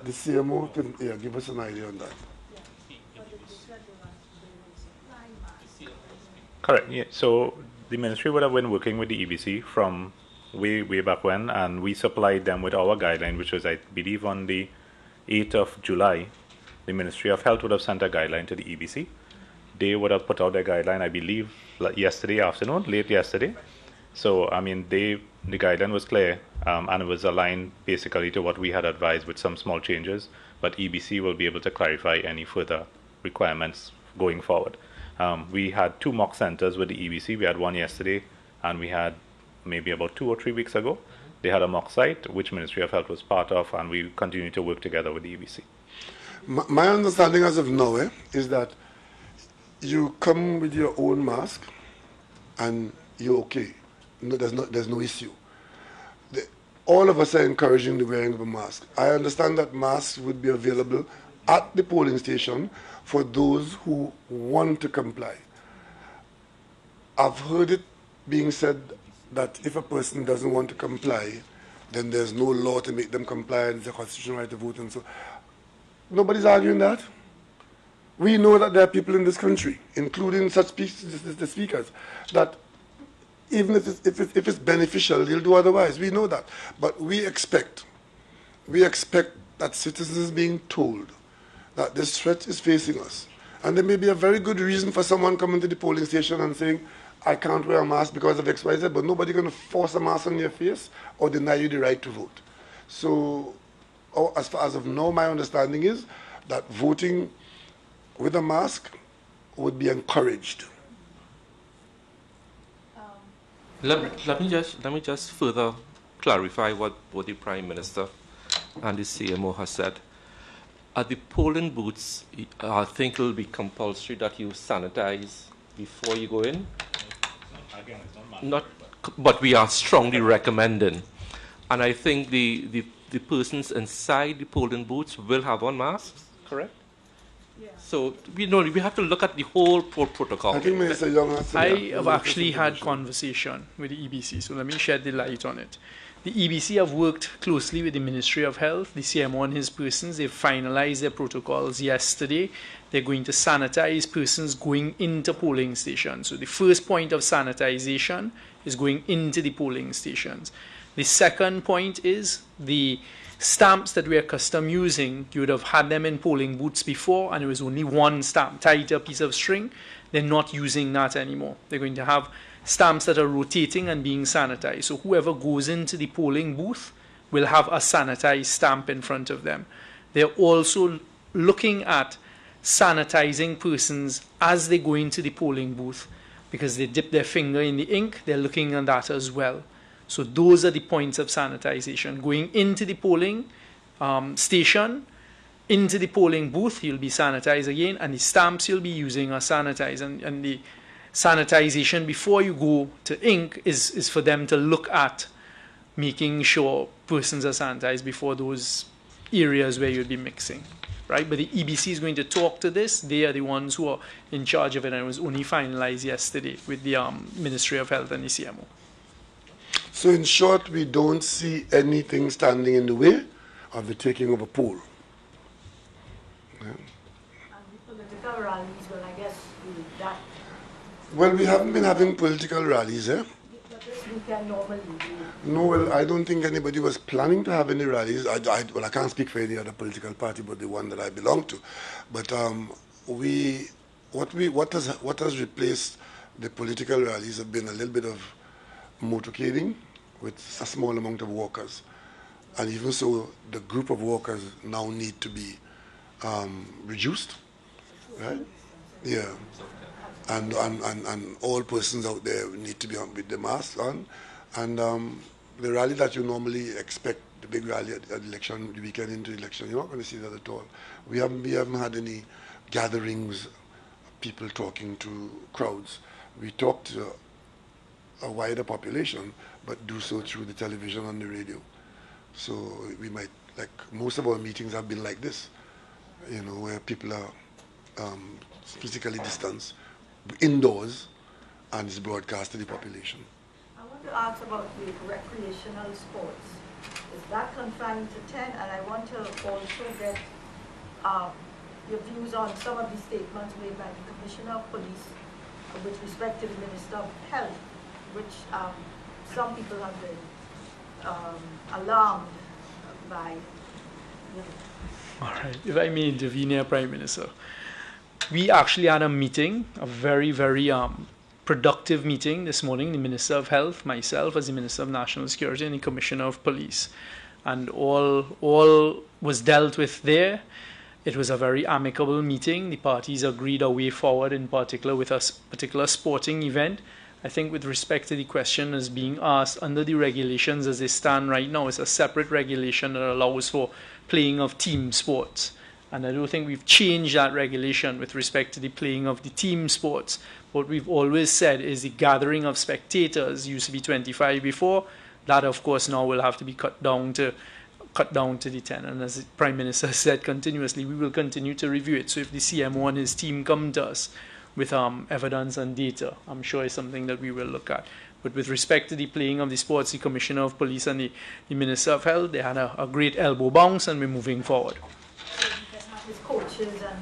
the CMO can give us an idea on that. Correct. Yeah. So the ministry would have been working with the EBC from way back when, and we supplied them with our guideline, which was, I believe, on the 8th of July. The Ministry of Health would have sent a guideline to the EBC. They would have put out their guideline, I believe, yesterday afternoon, late yesterday. So, I mean, the guideline was clear, and it was aligned basically to what we had advised with some small changes. But EBC will be able to clarify any further requirements going forward. We had 2 mock centers with the EBC. We had one yesterday, and we had maybe about 2 or 3 weeks ago. They had a mock site, which Ministry of Health was part of, and we continue to work together with the EBC. My understanding as of now is that you come with your own mask and you're okay. No, there's no issue. All of us are encouraging the wearing of a mask. I understand that masks would be available at the polling station for those who want to comply. I've heard it being said that if a person doesn't want to comply, then there's no law to make them comply, and it's a constitutional right to vote, and so. Nobody's arguing that. We know that there are people in this country, including such the speakers, that even if it's beneficial, they'll do otherwise. We know that. But we expect that citizens being told that this threat is facing us. And there may be a very good reason for someone coming to the polling station and saying, I can't wear a mask because of X, Y, Z, but nobody's going to force a mask on your face or deny you the right to vote. So, as far as of now, my understanding is that voting with a mask would be encouraged. Let me just further clarify what both the Prime Minister and the CMO has said. At the polling booths, I think it will be compulsory that you sanitize before you go in. Again, it's not Not, but we are strongly recommending. And I think the persons inside the polling booths will have on masks, correct? Yeah. So we have to look at the whole protocol. I think Minister Young has I have actually had conversation with the EBC, so let me shed the light on it. The EBC have worked closely with the Ministry of Health, the CMO and his persons. They've finalized their protocols yesterday. They're going to sanitize persons going into polling stations. So the first point of sanitization is going into the polling stations. The second point is the stamps that we're accustomed using. You would have had them in polling booths before, and it was only one stamp tied to a piece of string. They're not using that anymore. They're going to have stamps that are rotating and being sanitized. So whoever goes into the polling booth will have a sanitized stamp in front of them. They're also looking at sanitizing persons as they go into the polling booth, because they dip their finger in the ink. They're looking at that as well. So those are the points of sanitization. Going into the polling station, into the polling booth, you'll be sanitized again, and the stamps you'll be using are sanitized. And the sanitization before you go to ink is for them to look at making sure persons are sanitized before those areas where you'll be mixing. Right? But the EBC is going to talk to this. They are the ones who are in charge of it, and it was only finalized yesterday with the Ministry of Health and the CMO. So in short, we don't see anything standing in the way of the taking of a poll. Yeah. And the political rallies, well, I guess that. Well, we haven't been having political rallies, eh? But this weekend normally do. No, well, I don't think anybody was planning to have any rallies. Well, I can't speak for any other political party but the one that I belong to. But what has replaced the political rallies have been a little bit of motorcading with a small amount of walkers. And even so, the group of walkers now need to be reduced, right? Yeah. and all persons out there need to be on with the mask on. And the rally that you normally expect, the big rally at election, the weekend into election, you're not going to see that at all. We haven't had any gatherings, people talking to crowds. We talk to a wider population, but do so through the television and the radio. So we might, like most of our meetings have been like this, you know, where people are physically distanced, indoors, and it's broadcast to the population. I want to ask about the recreational sports. Is that confined to 10? And I want to also get your views on some of the statements made by the Commissioner of Police with respect to the Minister of Health, which some people have been alarmed by. All right, if I may intervene here, Prime Minister. We actually had a meeting, a very, very productive meeting this morning, the Minister of Health, myself as the Minister of National Security, and the Commissioner of Police. And all was dealt with there. It was a very amicable meeting. The parties agreed a way forward, in particular with a particular sporting event. I think with respect to the question as being asked, under the regulations as they stand right now, it's a separate regulation that allows for playing of team sports. And I don't think we've changed that regulation with respect to the playing of the team sports. What we've always said is the gathering of spectators used to be 25 before. That, of course, now will have to be cut down to the 10. And as the Prime Minister said continuously, we will continue to review it. So if the CMO and his team come to us with evidence and data, I'm sure it's something that we will look at. But with respect to the playing of the sports, the Commissioner of Police and the Minister of Health, they had a great elbow bounce, and we're moving forward.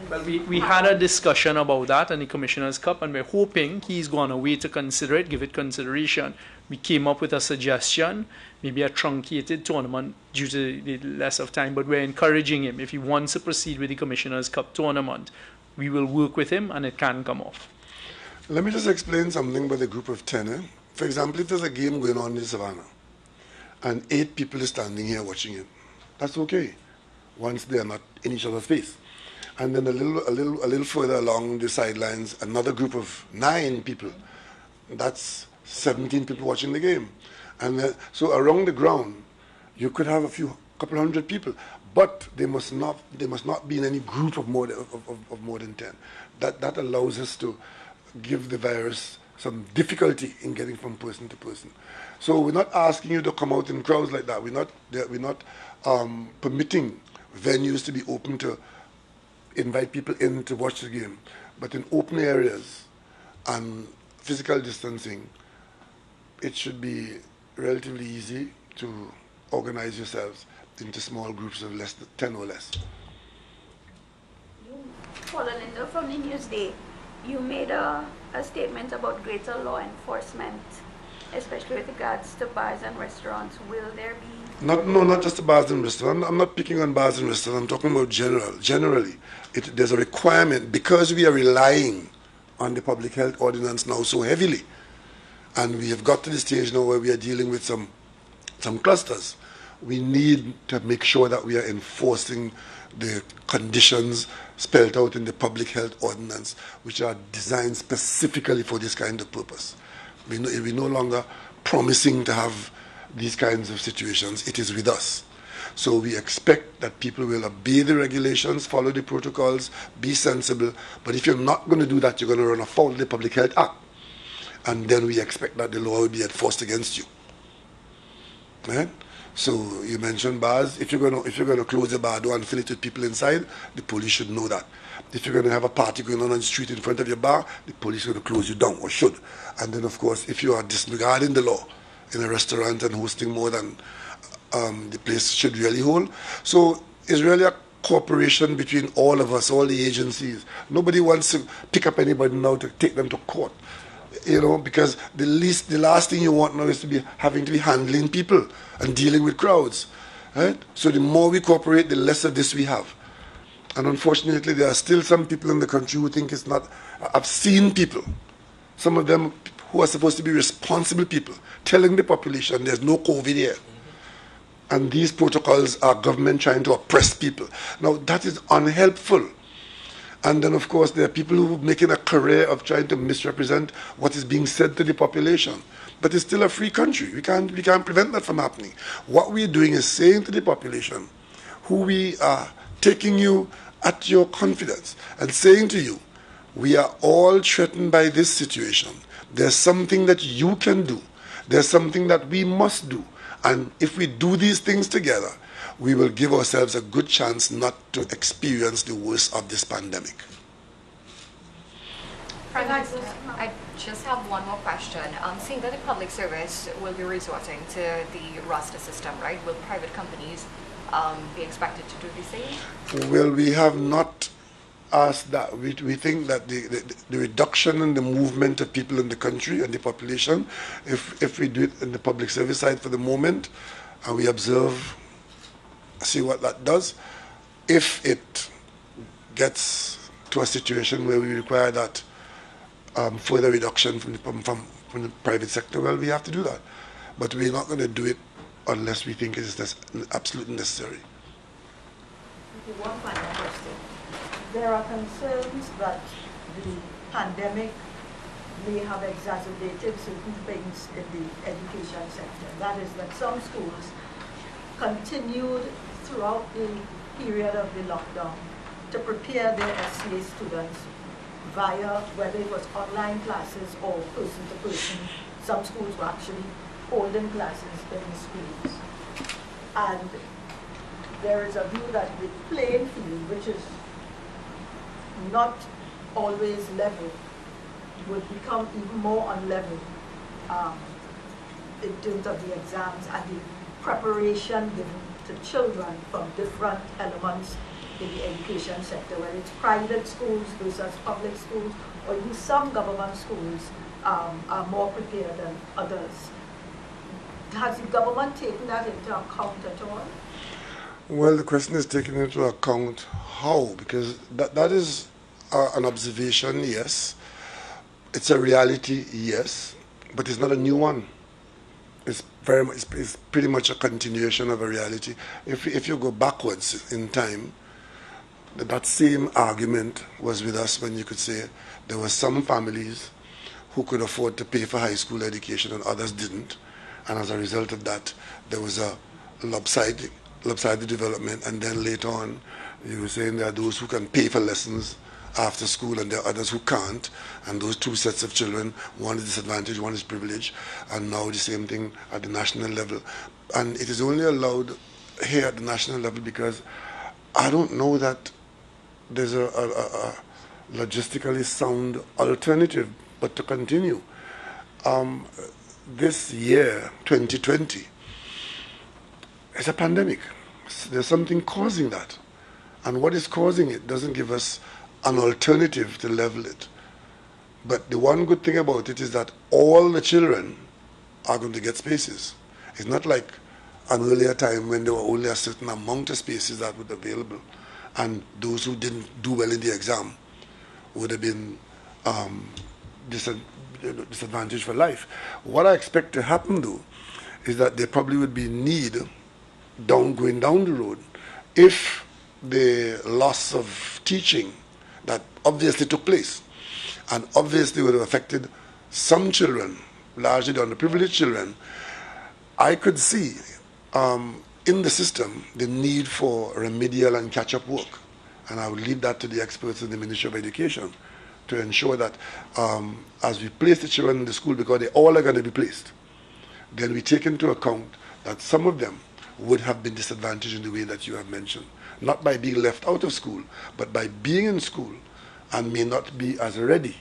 Well, we had a discussion about that in the Commissioner's Cup, and we're hoping he's gone away to consider it, give it consideration. We came up with a suggestion, maybe a truncated tournament due to the less of time, but we're encouraging him. If he wants to proceed with the Commissioner's Cup tournament, we will work with him, and it can come off. Let me just explain something about the group of 10. For example, if there's a game going on in the Savannah, and 8 people are standing here watching it, that's okay, once they are not in each other's face. And then a little further along the sidelines, another group of 9 people. That's 17 people watching the game. And so around the ground, you could have couple hundred people, but they must not be in any group of more than 10. That allows us to give the virus some difficulty in getting from person to person. So we're not asking you to come out in crowds like that. We're not permitting venues to be open to invite people in to watch the game, but in open areas and physical distancing, it should be relatively easy to organize yourselves into small groups of less than 10 or less. Linda from the Newsday, you made a statement about greater law enforcement, especially with regards to bars and restaurants. Will there be? Not just the bars and restaurants. I'm not picking on bars and restaurants. I'm talking about generally. There's a requirement, because we are relying on the public health ordinance now so heavily, and we have got to the stage now where we are dealing with some clusters. We need to make sure that we are enforcing the conditions spelled out in the public health ordinance, which are designed specifically for this kind of purpose. We're no longer promising to have these kinds of situations. It is with us. So we expect that people will obey the regulations, follow the protocols, be sensible. But if you're not going to do that, you're going to run afoul of the Public Health Act. And then we expect that the law will be enforced against you. Right? So you mentioned bars. If you're going to close the bar door and fill it with people inside, the police should know that. If you're going to have a party going on the street in front of your bar, the police are going to close you down, or should. And then, of course, if you are disregarding the law in a restaurant and hosting more than the place should really hold. So it's really a cooperation between all of us, all the agencies. Nobody wants to pick up anybody now to take them to court. Because the last thing you want now is to be having to be handling people and dealing with crowds, right? So the more we cooperate, the less of this we have. And unfortunately, there are still some people in the country who think it's not. I've seen people, some of them who are supposed to be responsible people, telling the population there's no COVID here. And these protocols are government trying to oppress people. Now, that is unhelpful. And then, of course, there are people who are making a career of trying to misrepresent what is being said to the population. But it's still a free country. We can't prevent that from happening. What we're doing is saying to the population, who we are taking you at your confidence and saying to you, we are all threatened by this situation. There's something that you can do. There's something that we must do. And if we do these things together, we will give ourselves a good chance not to experience the worst of this pandemic. Prime Minister, I just have one more question. Seeing that the public service will be resorting to the roster system, right? Will private companies be expected to do the same? Well, we have not asked that. We think that the reduction in the movement of people in the country and the population, if we do it in the public service side for the moment, and we observe, see what that does, if it gets to a situation where we require that further reduction from the private sector, well, we have to do that. But we're not going to do it unless we think it is absolutely necessary. One final question. There are concerns that the pandemic may have exacerbated certain things in the education sector. That is that some schools continued throughout the period of the lockdown to prepare their S.E.A students via whether it was online classes or person-to-person. Some schools were actually holding classes in the schools. And there is a view that the playing field, which is not always level, would become even more unlevel in terms of the exams and the preparation given to children from different elements in the education sector, whether it's private schools versus public schools, or even some government schools are more prepared than others. Has the government taken that into account at all? Well, the question is taken into account how, because that is an observation, yes. It's a reality, yes, but it's not a new one. It's pretty much a continuation of a reality. If you go backwards in time, that same argument was with us when you could say there were some families who could afford to pay for high school education and others didn't. And as a result of that, there was a lopsided development. And then later on, you were saying there are those who can pay for lessons after school and there are others who can't. And those two sets of children, one is disadvantaged, one is privileged. And now the same thing at the national level. And it is only allowed here at the national level because I don't know that there's a logistically sound alternative but to continue. This year, 2020, is a pandemic. There's something causing that. And what is causing it doesn't give us an alternative to level it. But the one good thing about it is that all the children are going to get spaces. It's not like an earlier time when there were only a certain amount of spaces that were available. And those who didn't do well in the exam would have been disadvantaged for life. What I expect to happen, though, is that there probably would be need going down the road if the loss of teaching that obviously took place and obviously would have affected some children, largely the underprivileged children. I could see in the system the need for remedial and catch-up work. And I would leave that to the experts in the Ministry of Education to ensure that as we place the children in the school, because they all are going to be placed, then we take into account that some of them would have been disadvantaged in the way that you have mentioned. Not by being left out of school, but by being in school and may not be as ready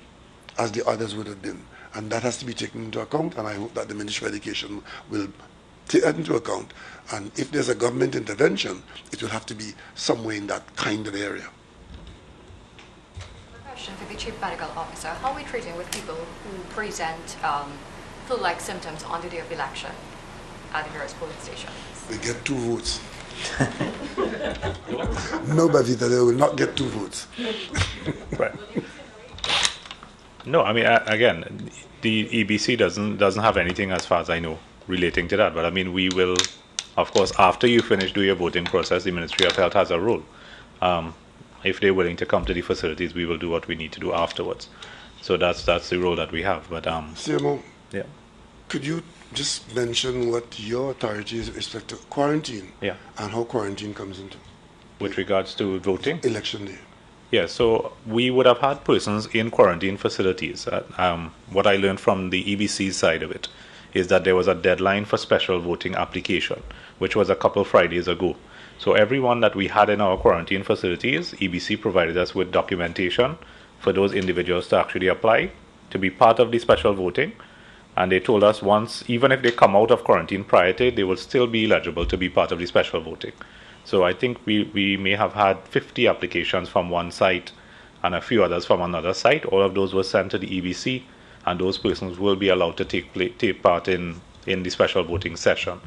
as the others would have been. And that has to be taken into account, and I hope that the Ministry of Education will take that into account. And if there's a government intervention, it will have to be somewhere in that kind of area. Question for the Chief Medical Officer. How are we treating with people who present flu-like symptoms on the day of election at the various polling stations? They get 2 votes. Nobody that they will not get 2 votes. Right. No, I mean, again, the EBC doesn't have anything, as far as I know, relating to that. But I mean, we will, of course, after you finish doing your voting process, the Ministry of Health has a role. if they're willing to come to the facilities, we will do what we need to do afterwards. So that's the role that we have. But CMO, yeah. could you just mention what your authority is with respect to quarantine? Yeah. And how quarantine comes into With regards to voting? election day? Yeah, so we would have had persons in quarantine facilities. What I learned from the EBC side of it is that there was a deadline for special voting application, which was a couple Fridays ago. So everyone that we had in our quarantine facilities, EBC provided us with documentation for those individuals to actually apply to be part of the special voting. And they told us once, even if they come out of quarantine prior to it, they will still be eligible to be part of the special voting. So I think we may have had 50 applications from one site and a few others from another site. All of those were sent to the EBC, and those persons will be allowed to take part in the special voting session.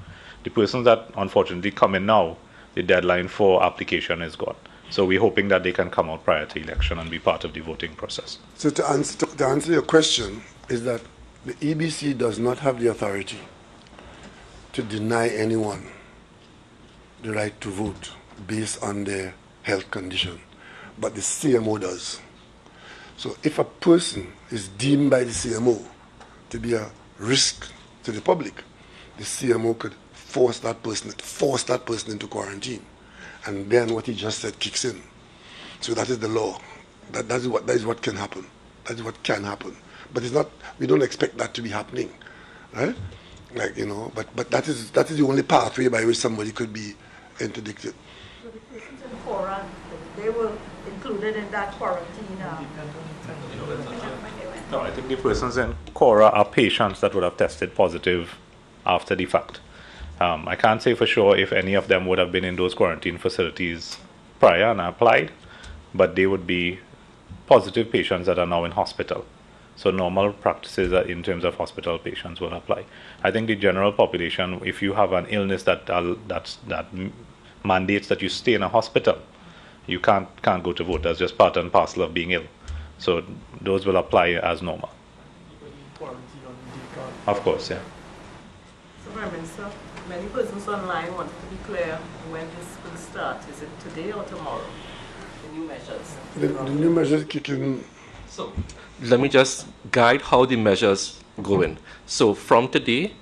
The persons that unfortunately come in now, the deadline for application is gone. So we're hoping that they can come out prior to election and be part of the voting process. So to answer your question is that the EBC does not have the authority to deny anyone the right to vote based on their health condition, but the CMO does. So if a person is deemed by the CMO to be a risk to the public, the CMO could force that person into quarantine, and then what he just said kicks in. So that is the law. That is what can happen. That is what can happen. But it's not. We don't expect that to be happening, right? Like, you know. But that is the only pathway by which somebody could be interdicted. So the persons in Cora, they were included in that quarantine. No, I think the persons in Cora are patients that would have tested positive after the fact. I can't say for sure if any of them would have been in those quarantine facilities prior and applied, but they would be positive patients that are now in hospital. So normal practices in terms of hospital patients will apply. I think the general population, if you have an illness that mandates that you stay in a hospital, you can't go to vote. That's just part and parcel of being ill. So those will apply as normal. Of course, yeah. So, Prime Minister, many persons online want to be clear when this will start. Is it today or tomorrow? The new measures. The new measures kick in. So let me just guide how the measures go in. So from today,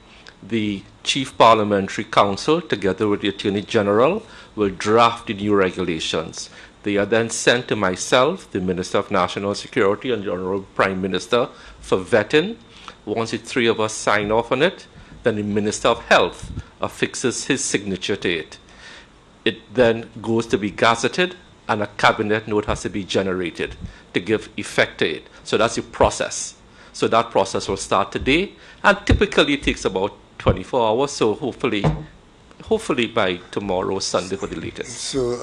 the Chief Parliamentary Council, together with the Attorney General, will draft the new regulations. They are then sent to myself, the Minister of National Security, and the Honorable Prime Minister for vetting. Once the three of us sign off on it, then the Minister of Health affixes his signature to it. It then goes to be gazetted, and a cabinet note has to be generated to give effect to it. So that's the process. So that process will start today, and typically it takes about 24 hours, so hopefully by tomorrow, Sunday for the latest. So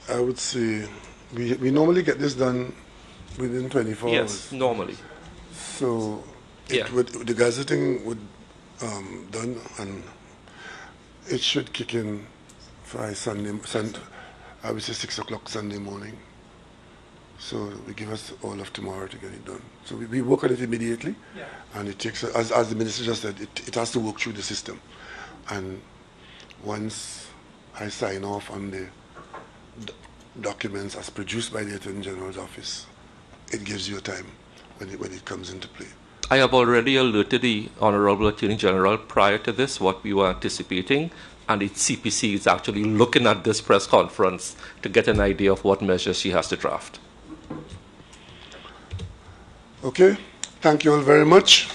I would say we normally get this done within 24 hours. Yes, normally. So the gazetting would done, and it should kick in by Sunday. I would say 6 o'clock Sunday morning. So we give us all of tomorrow to get it done. So we work on it immediately, and it takes, as the minister just said, it has to work through the system. And once I sign off on the documents as produced by the Attorney General's office, it gives you a time when it comes into play. I have already alerted the Honorable Attorney General prior to this what we were anticipating, and the CPC is actually looking at this press conference to get an idea of what measures she has to draft. Okay, thank you all very much.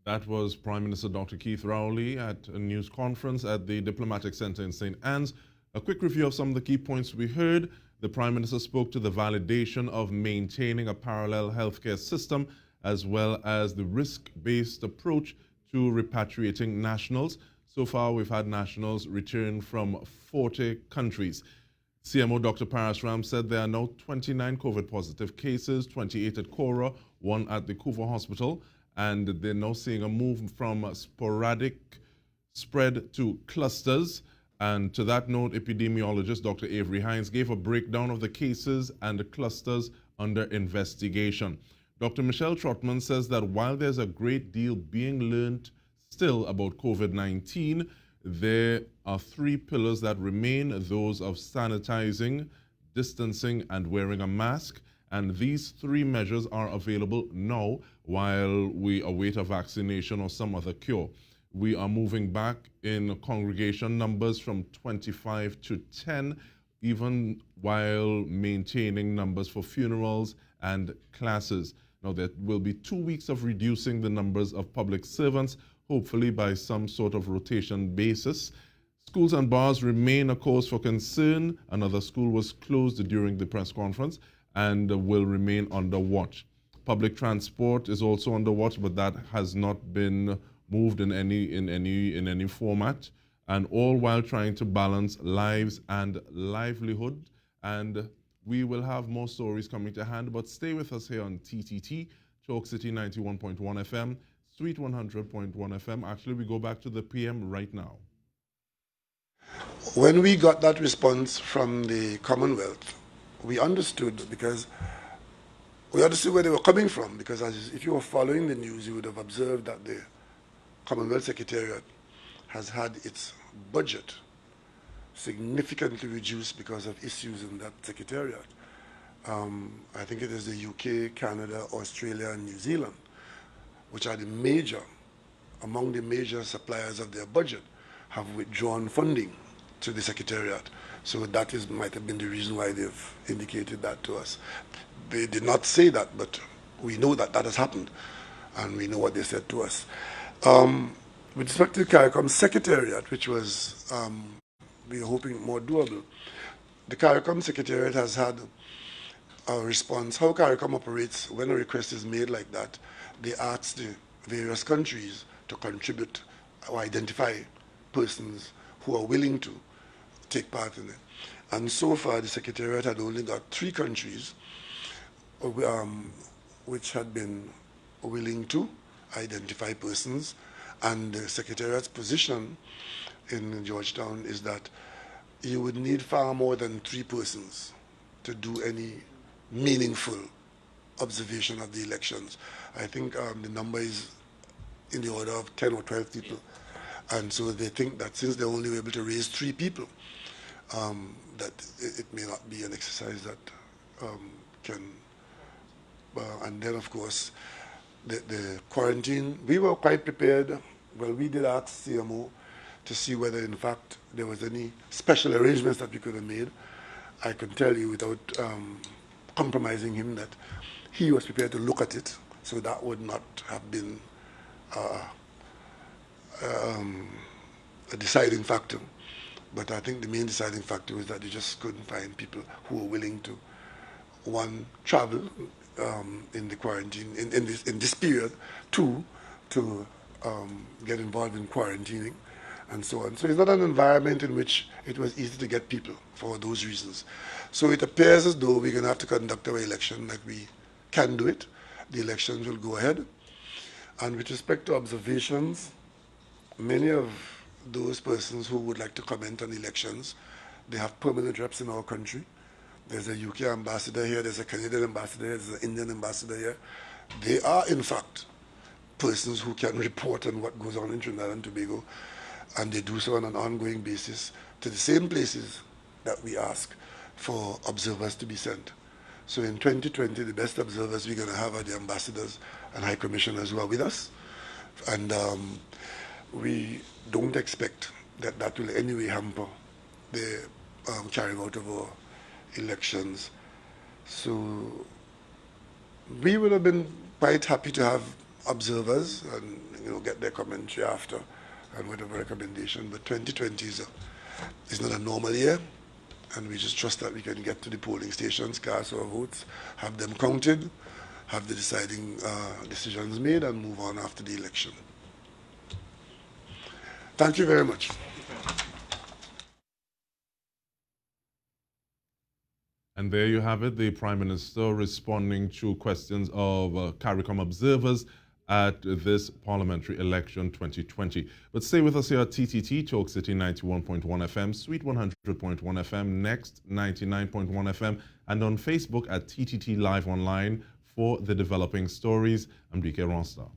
That was Prime Minister Dr. Keith Rowley at a news conference at the Diplomatic Center in St. Anne's. A quick review of some of the key points we heard. The Prime Minister spoke to the validation of maintaining a parallel healthcare system, as well as the risk-based approach to repatriating nationals. So far, we've had nationals return from 40 countries. CMO Dr. Parasram said there are now 29 COVID-positive cases, 28 at Cora, 1 at the Kuva Hospital, and they're now seeing a move from sporadic spread to clusters. And to that note, epidemiologist Dr. Avery Hines gave a breakdown of the cases and the clusters under investigation. Dr. Michelle Trotman says that while there's a great deal being learned Still, about COVID-19, there are three pillars that remain, those of sanitizing, distancing, and wearing a mask. And these three measures are available now while we await a vaccination or some other cure. We are moving back in congregation numbers from 25 to 10, even while maintaining numbers for funerals and classes. Now, there will be 2 weeks of reducing the numbers of public servants, hopefully by some sort of rotation basis. Schools and bars remain a cause for concern. Another school was closed during the press conference and will remain under watch. Public transport is also under watch, but that has not been moved in any format, and all while trying to balance lives and livelihood. And we will have more stories coming to hand, but stay with us here on TTT, Chalk City 91.1 FM, Sweet 100.1 FM. Actually, we go back to the PM right now. When we got that response from the Commonwealth, we understood, because we understood where they were coming from, because if you were following the news, you would have observed that the Commonwealth Secretariat has had its budget significantly reduced because of issues in that secretariat. I think it is the UK, Canada, Australia, and New Zealand, which are among the major suppliers of their budget, have withdrawn funding to the secretariat. So that might have been the reason why they've indicated that to us. They did not say that, but we know that that has happened, and we know what they said to us. With respect to the Caricom Secretariat, which was, we are hoping, more doable, the Caricom Secretariat has had a response. How Caricom operates, when a request is made like that, they ask the various countries to contribute or identify persons who are willing to take part in it. And so far, the Secretariat had only got 3 countries which had been willing to identify persons, and the Secretariat's position in Georgetown is that you would need far more than 3 persons to do any meaningful observation of the elections. I think the number is in the order of 10 or 12 people, and so they think that since they're only able to raise 3 people, that it may not be an exercise that can, and then of course, the quarantine, we were quite prepared. Well, we did ask CMO to see whether, in fact, there was any special arrangements that we could have made. I can tell you without compromising him that he was prepared to look at it, so that would not have been a deciding factor. But I think the main deciding factor was that they just couldn't find people who were willing to, one, travel in the quarantine, in this period, 2, to get involved in quarantining, and so on. So it's not an environment in which it was easy to get people for those reasons. So it appears as though we're going to have to conduct our election like we can do it. The elections will go ahead. And with respect to observations, many of those persons who would like to comment on elections, they have permanent reps in our country. There's a UK ambassador here, there's a Canadian ambassador here, there's an Indian ambassador here. They are, in fact, persons who can report on what goes on in Trinidad and Tobago, and they do so on an ongoing basis to the same places that we ask for observers to be sent. So in 2020, the best observers we're going to have are the ambassadors and high commissioners who are with us. And we don't expect that that will in any way hamper the carrying out of our elections. So we would have been quite happy to have observers and get their commentary after and whatever recommendation. But 2020 is not a normal year, and we just trust that we can get to the polling stations, cast our votes, have them counted, have the deciding decisions made, and move on after the election. Thank you very much. And there you have it, the Prime Minister responding to questions of Caricom observers at this parliamentary election 2020. But stay with us here at TTT, Chalk City 91.1 FM, Sweet 100.1 FM, Next 99.1 FM, and on Facebook at TTT Live Online for the developing stories. I'm DK Ronstar.